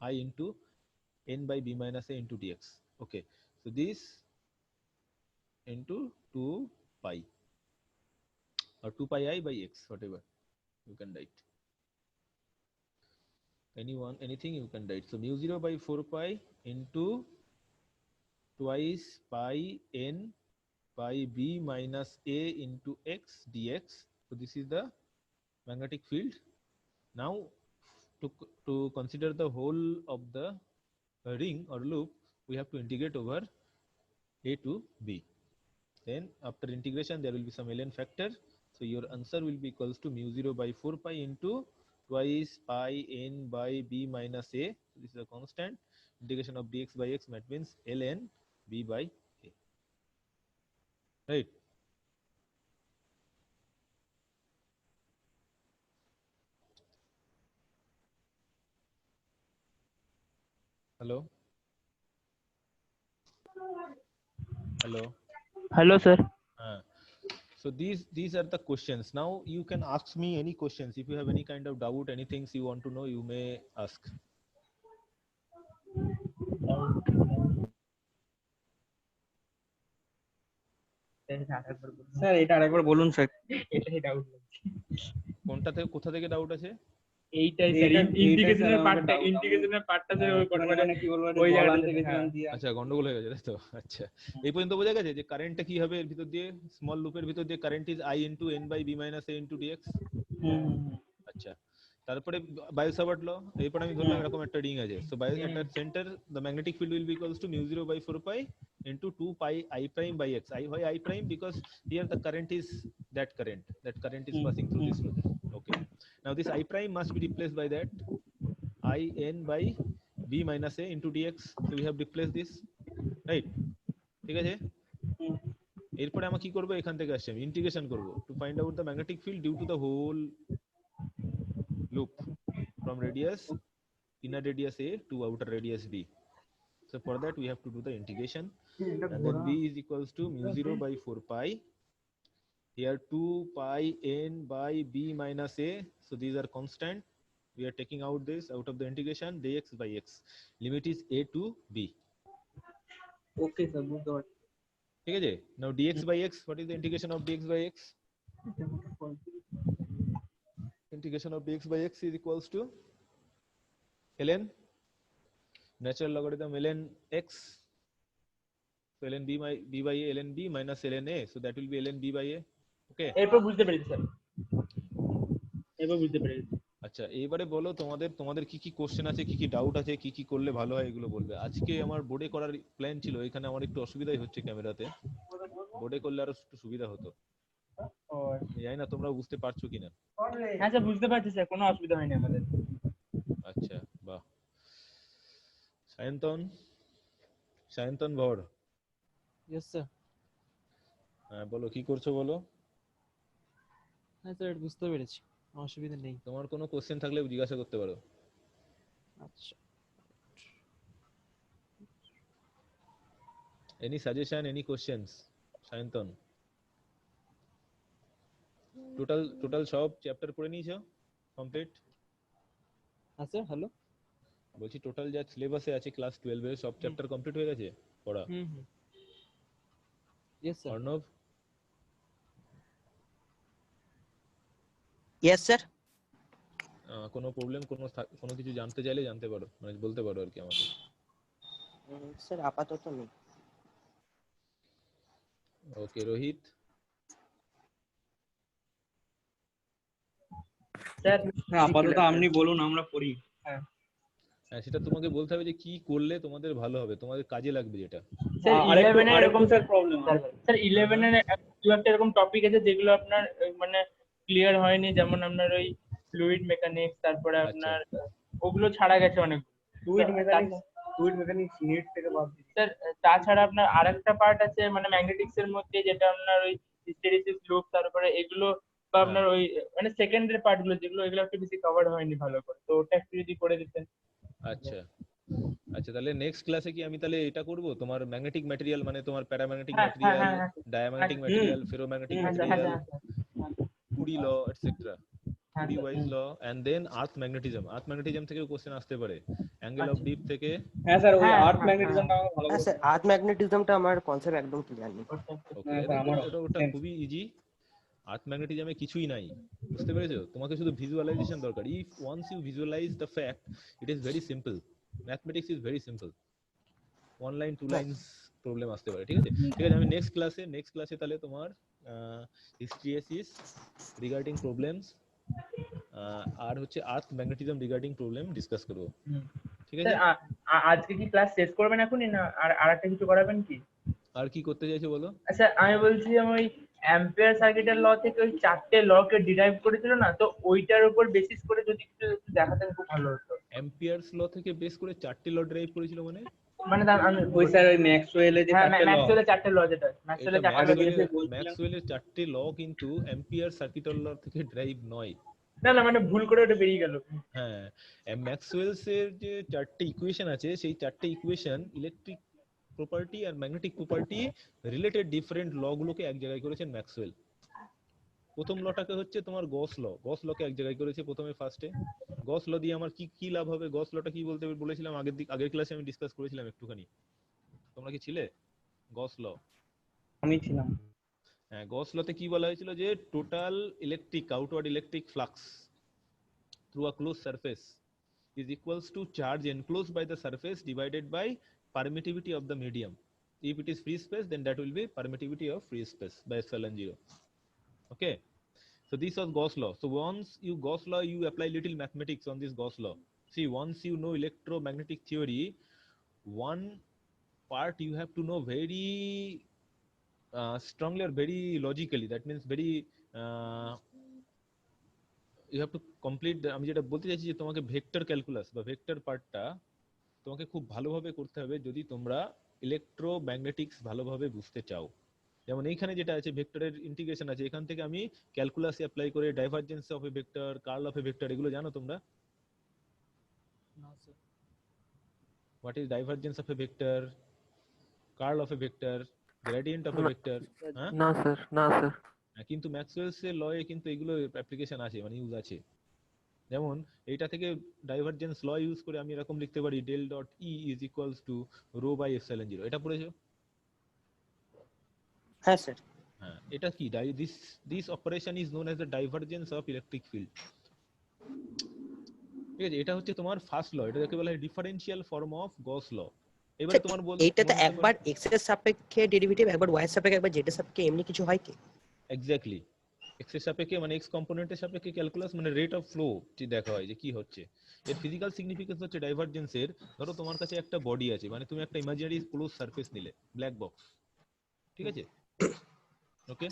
I into n by b minus a into dx. Okay, so this into 2 pi or 2 pi I by x, whatever you can write. Anything you can write. So mu 0 by 4 pi into twice pi n by b minus a into x dx. So this is the magnetic field. Now to consider the whole of the ring or loop, we have to integrate over a to b. Then after integration there will be some ln factor, so your answer will be equals to mu 0 by 4 pi into twice pi n by b minus a. This is a constant. Integration of dx by x, that means ln b by a, right? Hello sir. So these are the questions. Now you can ask me any questions. If you have any kind of doubt, any things you want to know, you may ask. Sir এটা আরেকবার বলুন sir. এটাই doubt লাগছে। কোথা থেকে doubt আছে? এইটাই sir, ইন্টিগ্রেশনের পার্টটা স্যার ওই মানে কি বলবো ওই বল জায়গাটা আনতে গেছিলাম দিয়ে আচ্ছা, গন্ডগোল হয়ে গেছে তাই তো? আচ্ছা, এই পর্যন্ত বোঝা গেছে যে কারেন্টটা কি হবে এর ভিতর দিয়ে, স্মল লুপের ভিতর দিয়ে current is I into n by b minus a into dx. আচ্ছা, তারপরে বায়ো সাভার্ট ল, এরপর আমি ধরলাম এরকম একটা রিং আছে, সো বায়ো একটা centre, the magnetic field will B equals two mu 0 by 4 pi into 2 pi I prime by x. Why I prime? Because here the current is that current is passing through this loop. Okay, now this I prime must be replaced by that I n by b minus a into dx. So we have replaced this, right? ঠিক আছে, এরপরে আমরা কি করব, এখান থেকে আসছে আমি ইন্টিগ্রেশন করব to find out the magnetic field due to the whole loop from radius inner radius A to outer radius B. So for that we have to do the integration, and then B is equals to mu 0 by 4 pi. Here 2 pi n by B minus A. So these are constant. We are taking out this out of the integration, dx by x. Limit is A to B. Okay sir বুঝতে পারছি ঠিক আছে? Now dx by x, what is the integration of dx by x? Integration of dx by x is equals to ln natural logarithm ln x. So ln b by a ln b minus ln a. So that will be ln b by a. Okay. এরপর বুঝতে পেরেছি sir, এরপর বুঝতে পেরেছি। আচ্ছা, এবারে বলো তোমাদের কি কি কোশ্চেন আছে, কি কি ডাউট আছে, কি কি করলে ভালো হয় এগুলো বলবে। আজকে আমার বোর্ডে করার প্ল্যান ছিল, এখানে আমার একটু অসুবিধাই হচ্ছে ক্যামেরাতে, বোর্ডে করলে আরো একটু সুবিধা হতো। জানি না তোমরা বুঝতে পারছো কিনা। হ্যাঁ স্যার বুঝতে পারছি স্যার, কোনো অসুবিধা হয়নি আমাদের। আচ্ছা, বাহ। সায়ন্তন ভর। Yes sir. হ্যাঁ বলো, কি করছো বলো। হ্যাঁ স্যার বুঝতে পেরেছি, অসুবিধা নেই। তোমার কোনো কোশ্চেন থাকলে জিজ্ঞাসা করতে পারো। আচ্ছা, any suggestion, any questions Sayantan? Total সব চ্যাপ্টার করে নিয়েছো কমপ্লিট? হ্যাঁ স্যার, হ্যালো বলছি টোটাল যা সিলেবাসে আছে ক্লাস 12 এর সব চ্যাপ্টার কমপ্লিট হয়ে গেছে পড়া? Yes sir. Arnab? Yes sir. কোনো প্রবলেম, কোনো কিছু জানতে চাইলে জানতে পারো, মানে বলতে পারো আর কি আমাকে। স্যার আপাতত নেই। ওকে, রোহিত? স্যার আপাতত আপনি বলুন, আমরা পড়ি। হ্যাঁ হ্যাঁ, সেটা তোমাকে বলতে হবে যে কি করলে তোমাদের ভালো হবে, তোমাদের কাজে লাগবে যেটা। স্যার 11 এর এরকম স্যার প্রবলেম স্যার 11 এর দু একটা এরকম টপিক আছে যেগুলো আপনার মানে ক্লিয়ার হয়নি, যেমন আপনার ওই ফ্লুইড মেকানিক্স, তারপরে আপনার ওগুলো ছাড়া গেছে অনেক। ফ্লুইড মেকানিক্স নিট থেকে বাদ দিই স্যার তাছাড়া আপনার আরেকটা পার্ট আছে মানে ম্যাগনেটিক্স এর মধ্যে, যেটা আপনার ওই হিস্টেরিসিস লুপ, তারপরে এগুলো বা আপনার ওই মানে সেকেন্ডারি পার্ট গুলো যেগুলো, এগুলো একটু বেশি কভার হয়নি ভালো করে, তো ওটা একটু যদি করে দিতেন। আচ্ছা আচ্ছা, তাহলে নেক্সট ক্লাসে কি আমি তাহলে এটা করব, তোমার ম্যাগনেটিক ম্যাটেরিয়াল মানে তোমার paramagnetic material, diamagnetic material, ferromagnetic material, Curie law etcetera, Curie Weiss law, and then earth magnetism. Earth magnetism থেকেও কোশ্চেন আসতে পারে, অ্যাঙ্গেল অফ ডিপ থেকে। হ্যাঁ স্যার, ওই আর্থ ম্যাগনেটিজমটা আমার ভালো হ্যাঁ স্যার, আর্থ ম্যাগনেটিজমটা আমার কনসেপ্ট একদম ক্লিয়ার নেই। ওটা খুবই ইজি। আর্থ ম্যাগনেটিজমে কিছুই নাই, বুঝতে পেরেছো? তোমাকে শুধু ভিজুয়ালাইজেশন দরকার। If once you visualise the fact, it is very simple. Mathematics is very simple. One line two lines problem আসতে পারে, ঠিক আছে? ঠিক আছে, আমি নেক্সট ক্লাসে তাহলে তোমার হিস্ট্রিয়াসিস রিগার্ডিং প্রবলেমস আর হচ্ছে আর্থ ম্যাগনেটিজম রিগার্ডিং প্রবলেম ডিসকাস করব, ঠিক আছে? আজকে কি ক্লাস শেষ করবেন এখনই, না আর একটা কিছু করাবেন কি? আর কি করতে চাইছো বলো? আচ্ছা আমি বলছি ওই অ্যাম্পিয়ার সার্কিটের ল থেকে ওই চারটে ল কে ডিরাইভ করেছিল না, তো ওইটার উপর বেসিস করে যদি একটু দেখাতেন খুব ভালো হতো। অ্যাম্পিয়ারস ল থেকে বেস করে চারটে ল ড্রাইভ করেছিল মানে আমি ওই স্যার ওই ম্যাক্সওয়েলের যে চারটে ল, যেটা ম্যাক্সওয়েলের চারটে ল কিন্তু অ্যাম্পিয়ার সার্কিটের ল থেকে ড্রাইভ নয়। না মানে ভুল করে ওটা বেরিয়ে গেল। হ্যাঁ, ম্যাক্সওয়েলস এর যে চারটে ইকুয়েশন আছে, সেই চারটে ইকুয়েশন ইলেকট্রিক প্রপার্টি আর ম্যাগনেটিক প্রপার্টি রিলেটেড ডিফারেন্ট ল গুলোকে এক জায়গায় করেছেন ম্যাক্সওয়েল। প্রথম লটাকে হচ্ছে তোমার গস লকে এক জায়গায় করেছে প্রথমে ফার্স্টে। গস ল দিয়ে আমার কি লাভ হবে, গস লটা কি বলতে বলেছিলাম আগের ক্লাসে আমি ডিসকাস করেছিলাম একটুখানি, তোমরা কি ছিলে? গস ল আমি ছিলাম। হ্যাঁ, গস লতে কি বলা হয়েছিল যে total electric outward electric flux through a close surface is equals to charge enclosed by the surface divided by permittivity of the medium. If it is free space, then that will be permittivity of free space by epsilon 0. Okay, so this was Gauss law. So once you Gauss law, you apply little mathematics on this Gauss law. See, once you know electromagnetic theory, one part you have to know very strongly or very logically. That means very you have to complete আমি যেটা বলতে চাইছি যে তোমাকে vector calculus বা vector পার্টটা তোমাকে খুব ভালোভাবে করতে হবে যদি তোমরা ইলেকট্রোম্যাগনেটিক্স ভালোভাবে বুঝতে চাও। যেমন এইখানে যেটা আছে ভেক্টরের ইন্টিগ্রেশন আছে, এখান থেকে আমি ক্যালকুলাস অ্যাপ্লাই করে divergence of a vector, curl of a vector, এগুলো জানো তোমরা? না sir. What is divergence of a vector, curl of a vector, gradient of a No. vector? হ্যাঁ না স্যার, না স্যার। কিন্তু ম্যাক্সওয়েলস এর লয়ে কিন্তু এগুলো অ্যাপ্লিকেশন আছে, মানে ইউজ আছে। যেমন এইটা থেকে ডাইভারজেন্স ল ইউজ করে আমি এরকম লিখতে পারি del dot E is equals to rho by epsilon zero. এটা পড়েছো? হ্যাঁ স্যার। হ্যাঁ, এটা কি this operation is known as the divergence of electric field. ঠিক আছে, এটা হচ্ছে তোমার ফার্স্ট ল, এটা যাকে বলা হয় ডিফারেনশিয়াল ফর্ম অফ গস ল। এবারে তোমার এইটাতে একবার x এর সাপেক্ষে ডেরিভেটিভ, একবার y এর সাপেক্ষে, একবার z এর সাপেক্ষে, এমনি কিছু হয় কি? এক্স্যাক্টলি, x এর সাপেক্ষে মানে x কম্পোনেন্টের সাপেক্ষে ক্যালকুলাস, মানে রেট অফ ফ্লো টি দেখা হয় যে কি হচ্ছে। এর ফিজিক্যাল সিগনিফিকেন্স হচ্ছে ডাইভারজেন্সের, ধরো তোমার কাছে একটা বডি আছে, মানে তুমি একটা ইমাজিনারি ক্লোজ সারফেস নিলে, ব্ল্যাক বক্স, ঠিক আছে? ওকে,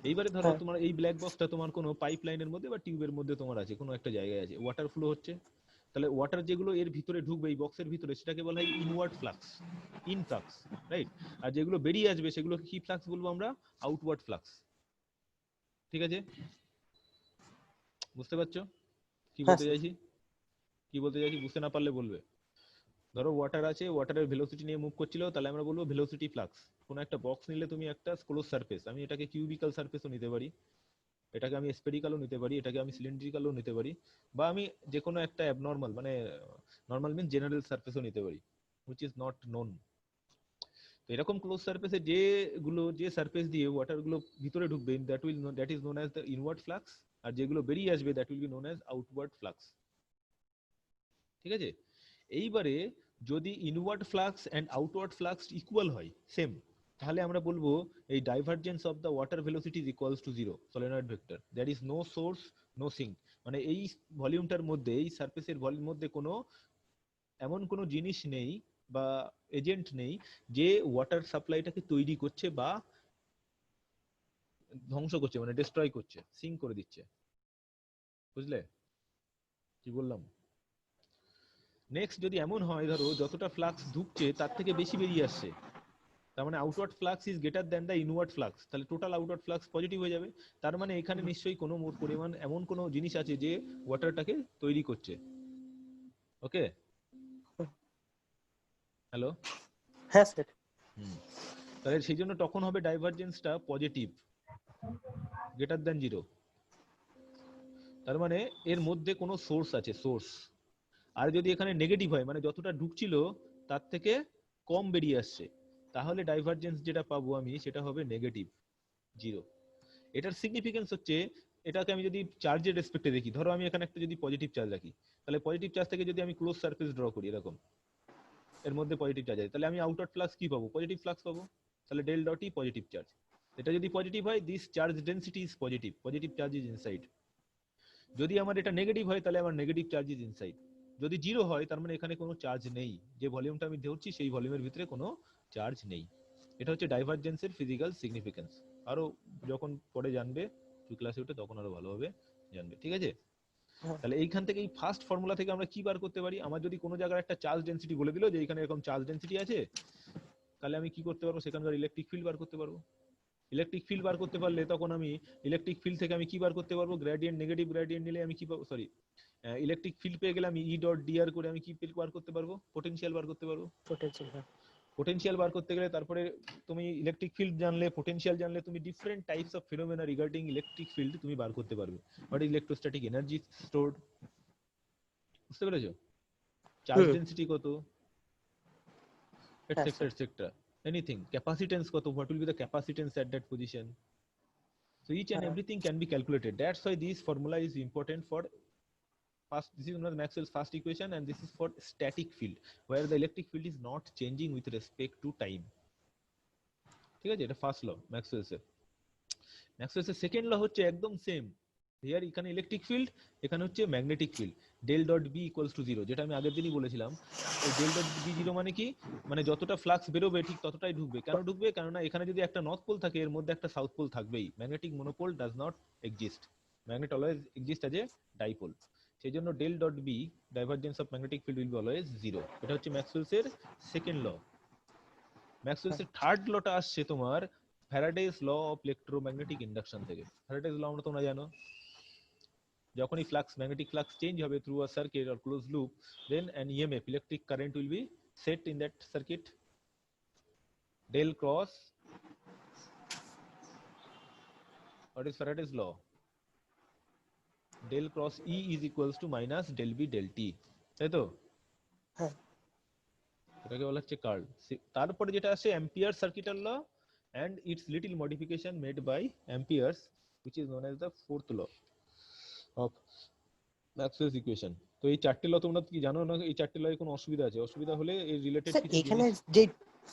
এইবারে ধরো তোমার এই ব্ল্যাক বক্সটা তোমার কোনো পাইপ লাইনের মধ্যে বা টিউবের মধ্যে তোমার আছে, কোনো একটা জায়গায় আছে, ওয়াটার ফ্লো হচ্ছে। তাহলে ওয়াটার যেগুলো এর ভিতরে ঢুকবে এই বক্সের ভিতরে, সেটাকে বলা হয় ইনওয়ার্ড ফ্লাক্স, ইনফ্লাক্স, রাইট? আর যেগুলো বেরিয়ে আসবে সেগুলোকে কি ফ্লাক্স বলবো আমরা? Outward flux. ঠিক আছে, বুঝতে পারছো কি বলতে চাইছি? কি বলতে চাইছি বুঝতে না পারলে বলবে। ধরো ওয়াটার আছে, ওয়াটারের ভেলোসিটি নিয়ে মুভ করছিল, তাহলে আমরা বলবো ভেলোসিটি ফ্লাক্স। কোনো একটা বক্স নিলে তুমি একটা ক্লোজ সারফেস, আমি এটাকে কিউবিক্যাল সারফেসও নিতে পারি, এটাকে আমি স্পেরিক্যালও নিতে পারি, এটাকে আমি সিলিন্ড্রিক্যালও নিতে পারি, বা আমি যে কোনো একটা অ্যাবনর্মাল, মানে নর্মাল মিন্স জেনারেল সারফেসও নিতে পারি, হুইচ ইজ নট নোন। তো এরকম ক্লোজ সারফেসে যে সারফেস দিয়ে ওয়াটার গুলো ভিতরে ঢুকবে, that is known as the inward flux, আর যেগুলো বেরিয়ে আসবে that will be known as outward flux. ঠিক আছে, এইবারে যদি inward flux and outward flux equal হয়, সেম, তাহলে আমরা বলবো এই divergence of the water velocity is equals to zero, solenoid vector, that is no source no sink. মানে এই ভলিউমটার মধ্যে, এই সারফেসের ভলিউমের মধ্যে কোনো এমন কোনো জিনিস নেই বা এজেন্ট নেই যে ওয়াটার সাপ্লাইটাকে তৈরি করছে বা ধ্বংস করছে, মানে ডিস্ট্রয় করছে, সিঙ্ক করে দিচ্ছে। বুঝলে কি বললাম? নেক্সট যদি এমন হয়, ধরো যতটা ফ্লাক্স ঢুকছে তার থেকে বেশি বেরিয়ে আসছে, তার মানে outward flux is greater than the inward flux, তাহলে টোটাল আউটওয়ার্ড ফ্লাক্স পজিটিভ হয়ে যাবে। তার মানে এখানে নিশ্চয়ই কোনো পরিমাণ এমন কোনো জিনিস আছে যে ওয়াটারটাকে তৈরি করছে। ওকে, হ্যালো? হ্যাঁ স্যার। তাহলে সেই জন্য তখন হবে ডাইভারজেন্সটা পজিটিভ, গ্রেটার দ্যান জিরো। তার মানে এর মধ্যে কোনো সোর্স আছে, সোর্স। আর যদি এখানে নেগেটিভ হয়, মানে যতটা ঢুকছিল তার থেকে কম বেরিয়ে আসছে, তাহলে ডাইভারজেন্স যেটা পাবো আমি সেটা হবে নেগেটিভ, জিরো। এটার সিগনিফিকেন্স হচ্ছে, এটাকে আমি যদি চার্জের রেসপেক্টে দেখি, ধরো আমি এখানে একটা যদি পজিটিভ চার্জ রাখি, তাহলে পজিটিভ চার্জ থেকে যদি আমি ক্লোজ সারফেস ড্র করি এরকম, এর মধ্যে পজিটিভ চার্জ আছে, তাহলে আমি আউটওয়ার্ড ফ্লাক্স কি পাবো? পজিটিভ ফ্লাক্স পাবো। তাহলে ডেল ডট ই পজিটিভ চার্জ। এটা যদি পজিটিভ হয়, this charge density is positive, positive charge is inside. যদি আমার এটা নেগেটিভ হয়, তাহলে আমার নেগেটিভ চার্জ ইজ ইনসাইড। যদি জিরো হয়, তার মানে এখানে কোনো চার্জ নেই, যে ভলিউমটা আমি ধরছি সেই ভলিউমের ভিতরে কোনো চার্জ নেই। এটা হচ্ছে ডাইভারজেন্সের ফিজিক্যাল সিগনিফিকেন্স। আরো যখন পরে জানবে ক্লাসে উঠে, তখন আরো ভালোভাবে জানবে। ঠিক আছে, তাহলে এইখান থেকে এই ফার্স্ট ফর্মুলা থেকে আমরা কি বার করতে পারি? আমার যদি কোনো জায়গায় একটা চার্জ ডেনসিটি বলে দিল যে এখানে এরকম চার্জ ডেনসিটি আছে, তাহলে আমি কি করতে পারবো? সেখানকার ইলেকট্রিক ফিল্ড বার করতে পারবো। ইলেকট্রিক ফিল্ড বার করতে পারলে তখন আমি ইলেকট্রিক ফিল্ড থেকে আমি কি বার করতে পারবো? গ্রেডিয়েন্ট, নেগেটিভ গ্রেডিয়েন্ট নিলে আমি কি পাবো? সরি, ইলেকট্রিক ফিল্ড পেয়ে গেলে আমি ই ডট ডিআর করে আমি কি বার করতে পারবো? পোটেনশিয়াল বার করতে পারবো। পোটেনশিয়াল বার করতে গেলে তারপরে তুমি ইলেকট্রিক ফিল্ড জানলে, পোটেনশিয়াল জানলে, তুমি different types of ফিনোমেনা regarding electric field তুমি বার করতে পারবে। What is electrostatic energy stored, বুঝতে পেরেছো? চার্জ ডেনসিটি কত, এটসেট্রা এটসেট্রা, এনিথিং, ক্যাপাসিটেন্স কত, what will be the capacitance at that position. So each and everything can be calculated. That's why this formula is important for first, this is one of Maxwell's first equation, and this is for static field where the electric field is not changing with respect to time. ঠিক আছে, এটা first law Maxwell's এর। Maxwell's এর second law হচ্ছে একদম same. Here এখানে electric field, এখানে হচ্ছে magnetic field, del dot B equals to zero, যেটা আমি আগের দিনই বলেছিলাম। এই ডেল ডট বি জিরো মানে কি? মানে যতটা ফ্লাক্স বেরোবে ঠিক ততটাই ঢুকবে। কেন ঢুকবে? কেননা এখানে যদি একটা নর্থ পোল থাকে, এর মধ্যে একটা সাউথ পোল থাকবেই। Magnetic monopole does not exist, magnet always exist as a dipole. সেই জন্য del dot B, divergence of magnetic field will be always zero. এটা হচ্ছে ম্যাক্সওয়েলস এর সেকেন্ড ল। ম্যাক্সওয়েলস এর থার্ড লটা আসছে তোমার Faraday's law of electromagnetic induction থেকে। ফ্যারাডেস ল আমরা তোমরা জানো, যখনই ফ্লাক্স, ম্যাগনেটিক ফ্লাক্স চেঞ্জ হবে through a circuit or close loop, then an EMF, electric current will B set in that circuit? Del cross, what is Faraday's law? Del cross E is equals to minus del B del T, তাই তো? হ্যাঁ। এটাকে বলা হচ্ছে curl. তারপরে যেটা আসে ampere circuital law and its little modification made by Ampere's, which is known as the fourth law of Maxwell's equation. তো এই চারটি ল তোমরা কি জানো না? এই চারটি লয়ে কোনো অসুবিধা আছে? অসুবিধা হলে এই রিলেটেড স্যার কিছু এখানে জিনিস। যে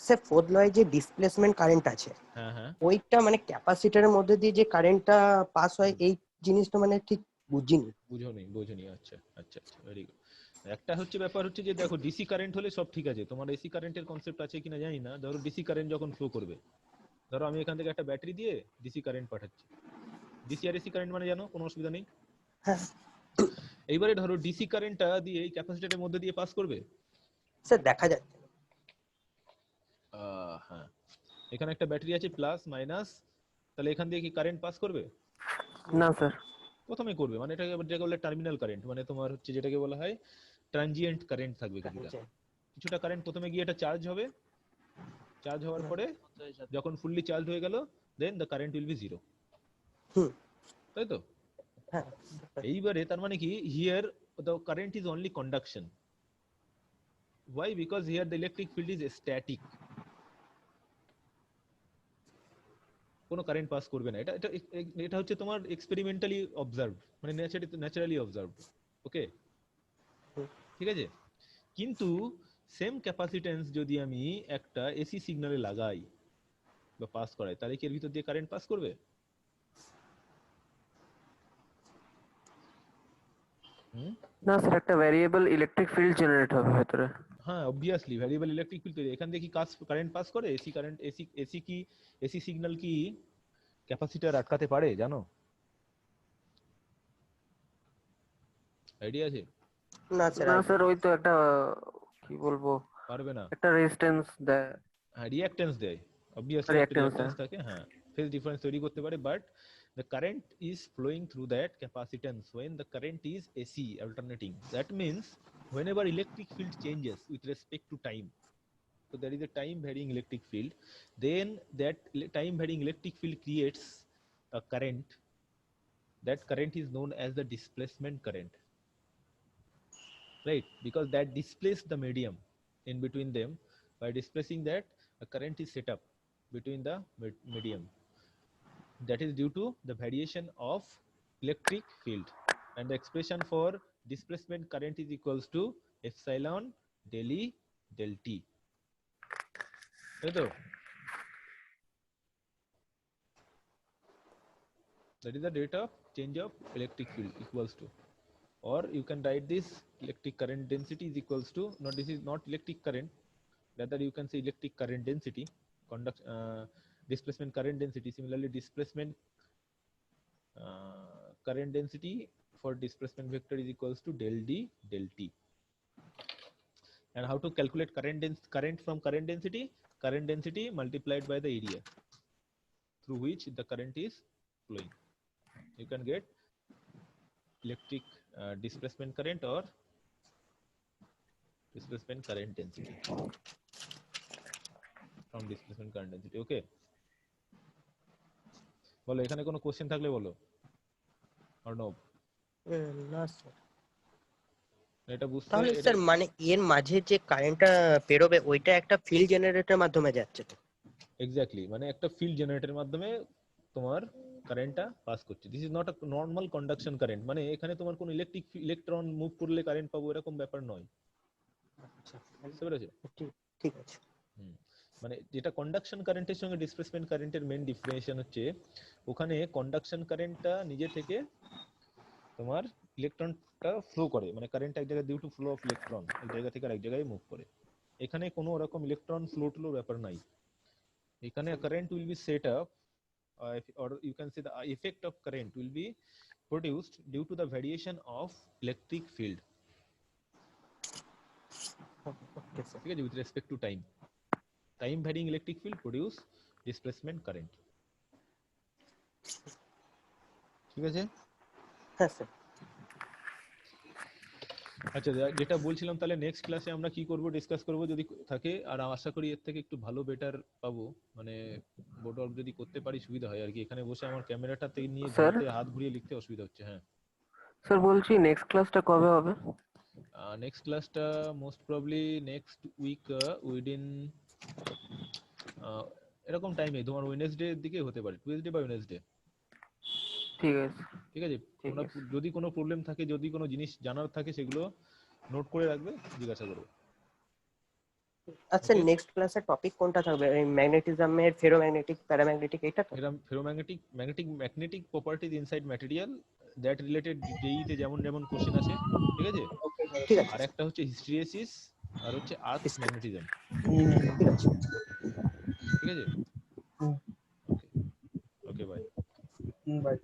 স্যার ফোর্থ লয়ে যে ডিসপ্লেসমেন্ট কারেন্ট আছে হ্যাঁ হ্যাঁ, ওইটা মানে ক্যাপাসিটরের মধ্যে দিয়ে যে কারেন্টটা পাস হয় এই জিনিসটা মানে ঠিক বুঝিনি। বোঝনি। আচ্ছা আচ্ছা আচ্ছা, ভেরি গুড। একটা হচ্ছে ব্যাপার হচ্ছে যে দেখো ডিসি কারেন্ট হলে সব ঠিক আছে, তোমার এসি কারেন্টের কনসেপ্ট আছে কিনা জানি না। ধরো ডিসি কারেন্ট যখন ফ্লো করবে, ধরো আমি এখান থেকে একটা ব্যাটারি দিয়ে ডিসি কারেন্ট পাঠাচ্ছি, ডিসি আর এসি কারেন্ট মানে জানো, কোনো অসুবিধা নেই। হ্যাঁ এইবারে ধরো ডিসি কারেন্টটা দিয়ে এই ক্যাপাসিটরের মধ্যে দিয়ে পাস করবে। স্যার দেখা যাচ্ছে। হ্যাঁ, এখানে একটা ব্যাটারি আছে প্লাস মাইনাস, তাহলে এখান দিয়ে কি কারেন্ট পাস করবে? না স্যার। প্রথমে করবে, মানে যেটাকে বলে টার্মিনাল কারেন্ট, মানে তোমার হচ্ছে যেটাকে বলা হয় ট্রানজিয়েন্ট কারেন্ট থাকবে কিছুটা কারেন্ট প্রথমে গিয়ে এটা চার্জ হবে, চার্জ হওয়ার পরে যখন ফুললি চার্জ হয়ে গেল then the current will be zero, তাই তো? হ্যাঁ এইবারে তার মানে কি here the current is only conduction. Why? Because here the electric field is static, কোনো কারেন্ট পাস করবে না। এটা হচ্ছে তোমার এক্সপেরিমেন্টালি অবজার্ভড, মানে ন্যাচারালি অবজার্ভড। ওকে, ঠিক আছে। কিন্তু সেম ক্যাপাসিটেন্স যদি আমি একটা এসি সিগন্যালে লাগাই বা পাস করাই, তাহলে কি এর ভিতর দিয়ে কারেন্ট পাস করবে? না স্যার, একটা ভ্যারিয়েবল ইলেকট্রিক ফিল্ড জেনারেট হবে ভেতরে। হ্যাঁ, অবভিয়াসলি ভ্যারিয়েবল ইলেকট্রিক ফিল্ড তৈরি। এখান দিয়ে কি কারেন্ট পাস করে? এসি কারেন্ট, এসি সিগন্যাল কি ক্যাপাসিটর আটকাতে পারে জানো? আইডিয়া আছে? না না স্যার, ওই তো একটা কি বলবো, পারবে না। একটা রেজিস্ট্যান্স দেয়, হ্যাঁ, রিঅ্যাকট্যান্স দেয়, অবভিয়াসলি একটা রিঅ্যাকট্যান্স থাকে। হ্যাঁ, ফেজ ডিফারেন্স তৈরি করতে পারে, but the current is flowing through that capacitance when the current is AC alternating. That means whenever electric field changes with respect to time, so there is a time varying electric field, then that time varying electric field creates a current. That current is known as the displacement current, right? Because that displaces the medium in between them. By displacing that, a current is set up between the medium. That is due to the variation of electric field, and the expression for displacement current is equals to epsilon del E del T. Right? That is the rate of change of electric field equals to, or you can write this electric current density is equals to, no, this is not electric current, rather you can say electric current density, displacement current density. Similarly, displacement current density for displacement vector is equals to del D del T. And how to calculate current from current density? Current density multiplied by the area through which the current is flowing. You can get electric displacement current or displacement current density from displacement current density. Okay, বলো এখানে কোনো question থাকলে বলো। অর্ণব, না sir. এটা বুঝতে তাহলে sir মানে এর মাঝে যে কারেন্টটা বেরোবে ওইটা একটা ফিল্ড জেনারেটরের মাধ্যমে যাচ্ছে তো? এক্স্যাক্টলি, মানে একটা ফিল্ড জেনারেটরের মাধ্যমে তোমার কারেন্টটা পাস করছে। This is not a normal conduction current, মানে এখানে তোমার কোনো ইলেকট্রন মুভ করলে কারেন্ট পাবো এরকম ব্যাপার নয়। আচ্ছা, বুঝতে পেরেছো? ঠিক আছে। মানে যেটা কন্ডাকশন কারেন্টের সঙ্গে ডিসপ্লেসমেন্ট কারেন্টের মেইন ডিফারেন্সিয়েশন হচ্ছে, ওখানে কন্ডাকশন কারেন্টটা নিজে থেকে তোমার ইলেকট্রনটা ফ্লো করে, মানে কারেন্ট এক জায়গায় due to flow of electron এক জায়গা থেকে আরেক জায়গায় মুভ করে। এখানে কোনো রকম ইলেকট্রন ফ্লো টুলো ব্যাপার নাই। এখানে current will B set up, or you can say the effect of current will be produced due to the variation of electric field. ঠিক আছে, with respect to time varying electric field produce displacement current. ঠিক আছে? হ্যাঁ sir. আচ্ছা যেটা বলছিলাম, তাহলে next ক্লাসে আমরা কি করব ডিসকাস করব যদি থাকে, আর আশা করি এর থেকে একটু ভালো বেটার পাবো, মানে বোর্ড ওয়ার্ক যদি করতে পারি সুবিধা হয় আর কি। এখানে বসে আমার ক্যামেরাটাতে নিয়ে স্যার ঘুরতে হাত ঘুরিয়ে লিখতে অসুবিধা হচ্ছে। হ্যাঁ স্যার বলছি নেক্সট ক্লাসটা কবে হবে? নেক্সট ক্লাসটা most probably next week within এরকম টাইমে, তোমার ওয়েডনেসডে এর দিকে হতে পারে, টুয়েসডে বা ওয়েডনেসডে। ঠিক আছে ঠিক আছে, ঠিক তোমরা আছে যদি কোনো প্রবলেম থাকে, যদি কোনো জিনিস জানার থাকে, সেগুলো নোট করে রাখবে, জিজ্ঞাসা করবে। আচ্ছা Okay. নেক্সট ক্লাসের টপিক কোনটা থাকবে? এই ম্যাগনেটিজমের ফেরোম্যাগনেটিক প্যারাম্যাগনেটিক এটা তো? Magnetic properties inside material, that related জেই তে যেমন যেমন কোশ্চেন আছে, ঠিক আছে। ঠিক আছে আর একটা হচ্ছে হিস্ট্রিয়াসিস, আর হচ্ছে আর্থ ম্যাগনেটিজম, ঠিক আছে। ঠিক আছে। ওকে ওকে বাই। বাই।